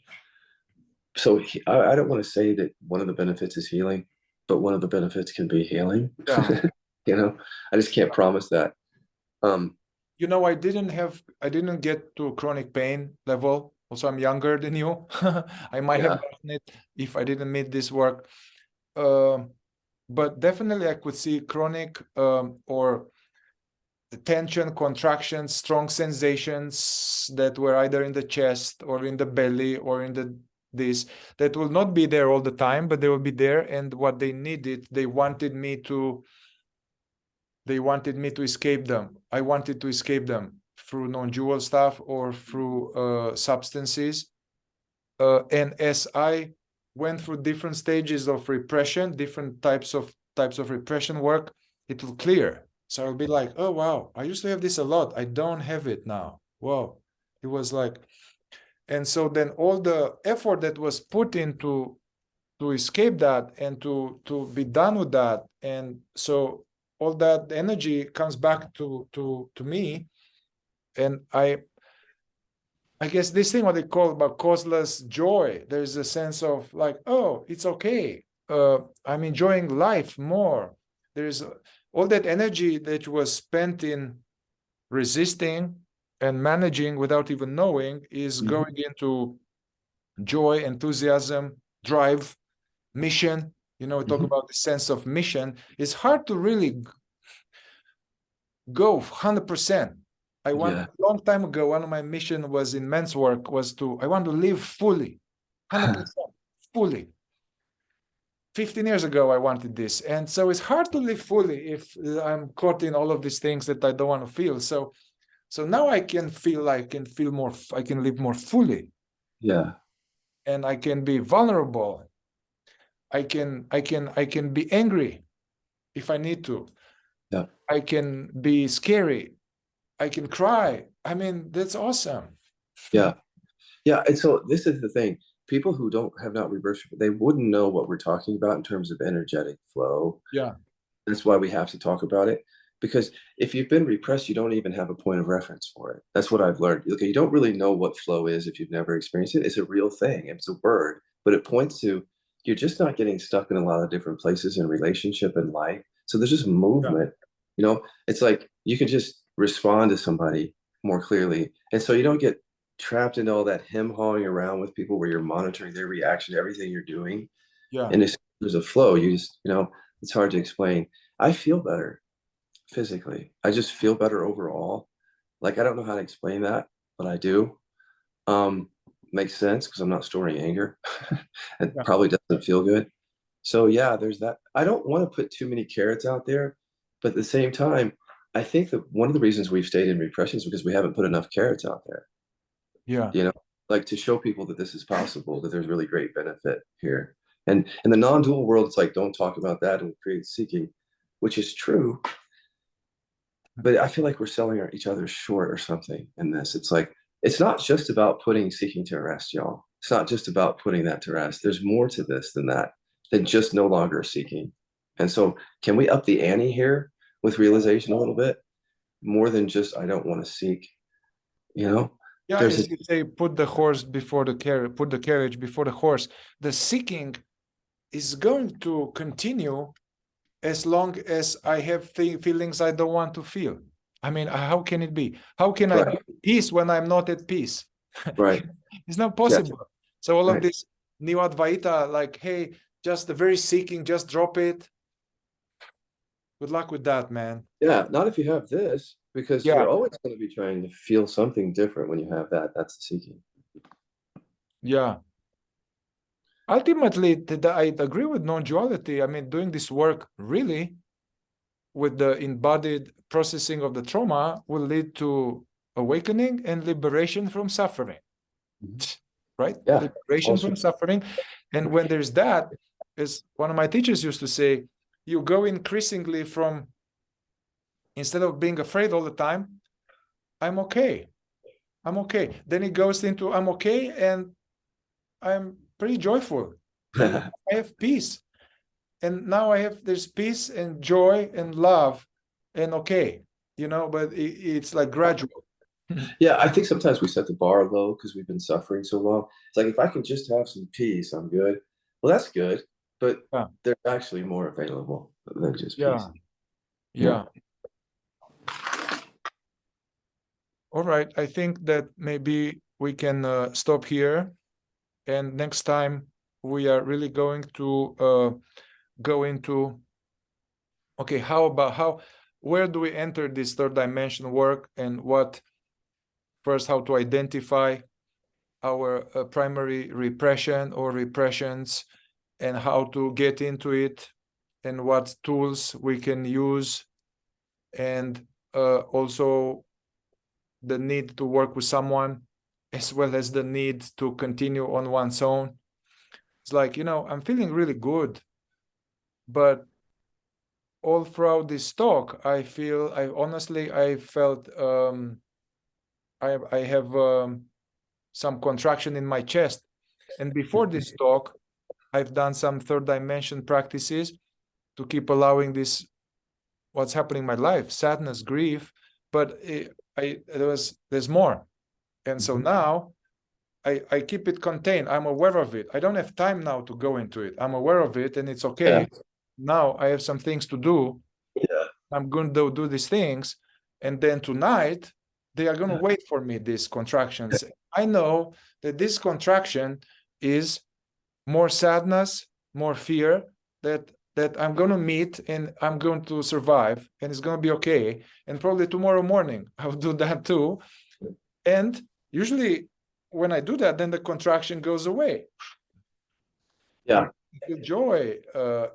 So I don't want to say that one of the benefits is healing, but one of the benefits can be healing. Yeah. You know, I just can't promise that. Um, You know, I didn't get to chronic pain level. Also, I'm younger than you. I might have yeah. gotten it if I didn't meet this work. Um, but definitely I could see chronic or tension, contractions, strong sensations that were either in the chest or in the belly or in the this that will not be there all the time, but they will be there. And what they needed, they wanted me to escape them. I wanted to escape them through non-dual stuff or through substances. And as I went through different stages of repression, different types of repression work, it will clear. So I'll be like, oh wow, I used to have this a lot. I don't have it now. Whoa. It was like, and so then all the effort that was put into to escape that and to be done with that, and so all that energy comes back to me, and I guess this thing what they call about causeless joy. There's a sense of like, oh, it's okay. I'm enjoying life more. There's all that energy that was spent in resisting and managing without even knowing is Mhm. going into joy, enthusiasm, drive, mission. You know, we talk Mhm. about the sense of mission. It's hard to really go 100%. I want Yeah. a long time ago, one of my mission was in men's work was I want to live fully, 100% fully. 15 years ago, I wanted this. And so it's hard to live fully if I'm caught in all of these things that I don't want to feel. So now I can feel more, I can live more fully, Yeah. and I can be vulnerable. I can be angry if I need to. Yeah. I can be scary. I can cry. I mean, that's awesome. Yeah. Yeah. And so this is the thing. People who don't have not reversed, they wouldn't know what we're talking about in terms of energetic flow. Yeah, That's why we have to talk about it. Because if you've been repressed, you don't even have a point of reference for it. That's what I've learned. Okay, you don't really know what flow is if you've never experienced it. It's a real thing. It's a word, but it points to you're just not getting stuck in a lot of different places in relationship and life. So there's just yeah, movement. It's like you can just respond to somebody more clearly. And so you don't get trapped into all that hem hawing around with people where you're monitoring their reaction to everything you're doing. yeah, And there's a flow. You just, it's hard to explain. I feel better physically. I just feel better overall. Like I don't know how to explain that, but I do. Um, Makes sense because I'm not storing anger. It yeah, probably doesn't feel good. So yeah, there's that. I don't want to put too many carrots out there, but at the same time, I think that one of the reasons we've stayed in repression is because we haven't put enough carrots out there. yeah, You know, like to show people that this is possible, that there's really great benefit here. And in the non-dual world, it's like don't talk about that and create seeking, which is true, but I feel like we're selling each other short or something in this. It's like it's not just about putting seeking to rest, y'all. It's not just about putting that to rest. There's more to this than that, than just no longer seeking. And so, can we up the ante here with realization a little bit more than just I don't want to seek? You know, yeah. there's a As you say, put the horse before the carriage, put the carriage before the horse. The seeking is going to continue as long as I have feelings I don't want to feel. I mean, how can it be? How can I be right, at peace when I'm not at peace? right, It's not yeah, possible. So all of right, this New Advaita, like, hey, just the very seeking, just drop it. Good luck with that, man. Yeah, not if you have this, because Yeah. you're always going to be trying to feel something different when you have that. That's the seeking. Yeah. Ultimately, I agree with non-duality. I mean, doing this work really with the embodied processing of the trauma will lead to awakening and liberation from suffering. Right? Yeah. Liberation from suffering. And when there's that, as one of my teachers used to say, you go increasingly from, instead of being afraid all the time, I'm okay. I'm okay. Then it goes into I'm okay and I'm pretty joyful. And I have peace. And now there's peace and joy and love and okay, but it's like gradual. Yeah, I think sometimes we set the bar low because we've been suffering so long. It's like if I can just have some peace, I'm good. Well, that's good, but Yeah. they're actually more available than just peace. Yeah. Yeah. All right. I think that maybe we can stop here. And next time we are really going to go into, okay, where do we enter this third dimension work, and first, how to identify our primary repression or repressions, and how to get into it, and what tools we can use, and also the need to work with someone, as well as the need to continue on one's own. It's like, I'm feeling really good, but all throughout this talk, I felt I have some contraction in my chest. And before this talk, I've done some third dimension practices to keep allowing this, what's happening in my life, sadness, grief, but there's more. And so now I keep it contained. I'm aware of it. I don't have time now to go into it. I'm aware of it and it's okay. Yeah. Now I have some things to do. Yeah. I'm going to do these things. And then tonight, they are going to wait for me, these contractions. I know that this contraction is more sadness, more fear that I'm going to meet and I'm going to survive and it's going to be okay. And probably tomorrow morning, I'll do that too. And usually when I do that, then the contraction goes away. Yeah. I feel joy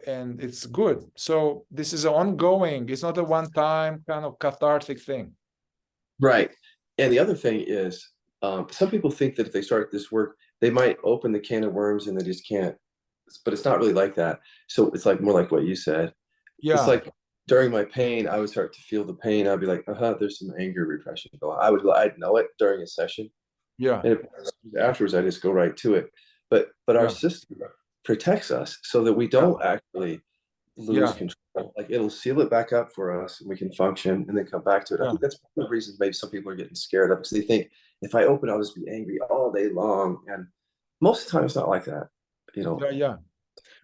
and it's good. So this is ongoing. It's not a one-time kind of cathartic thing. Right. And the other thing is, some people think that if they start this work, they might open the can of worms and they just can't. But it's not really like that. So it's like more like what you said. Yeah. It's like during my pain, I would start to feel the pain. I'd be like, there's some anger repression going on. I'd know it during a session. Yeah. And afterwards, I just go right to it. But our system protects us so that we don't actually lose control. Like it'll seal it back up for us and we can function and then come back to it. I think that's one of the reasons maybe some people are getting scared of, because they think if I open, I'll just be angry all day long. And most of the time it's not like that. Yeah.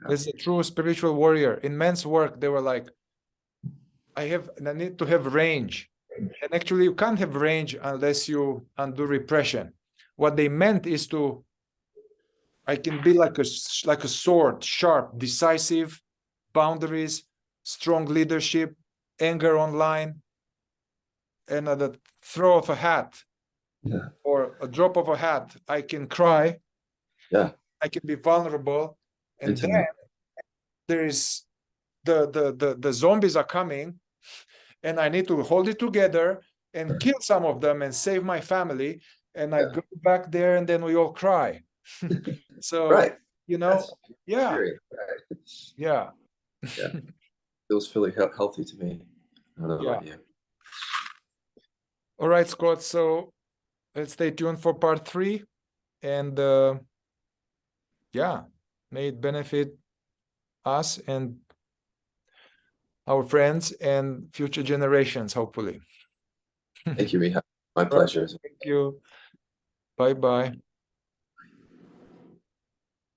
It's a true spiritual warrior. In men's work, they were like, I need to have range. And actually you can't have range unless you undo repression. What they meant is I can be like a sword, sharp, decisive, boundaries, strong leadership, anger online, and at the throw of a hat or a drop of a hat, I can cry. Yeah. I can be vulnerable. And then there is the zombies are coming and I need to hold it together and kill some of them and save my family. And I go back there and then we all cry. So, yeah. Yeah. Feels really healthy to me. I don't know about you. All right, Scott. So let's stay tuned for part 3. And may it benefit us and our friends and future generations, hopefully. Thank you, Mihai. My pleasure. Thank you. Bye-bye.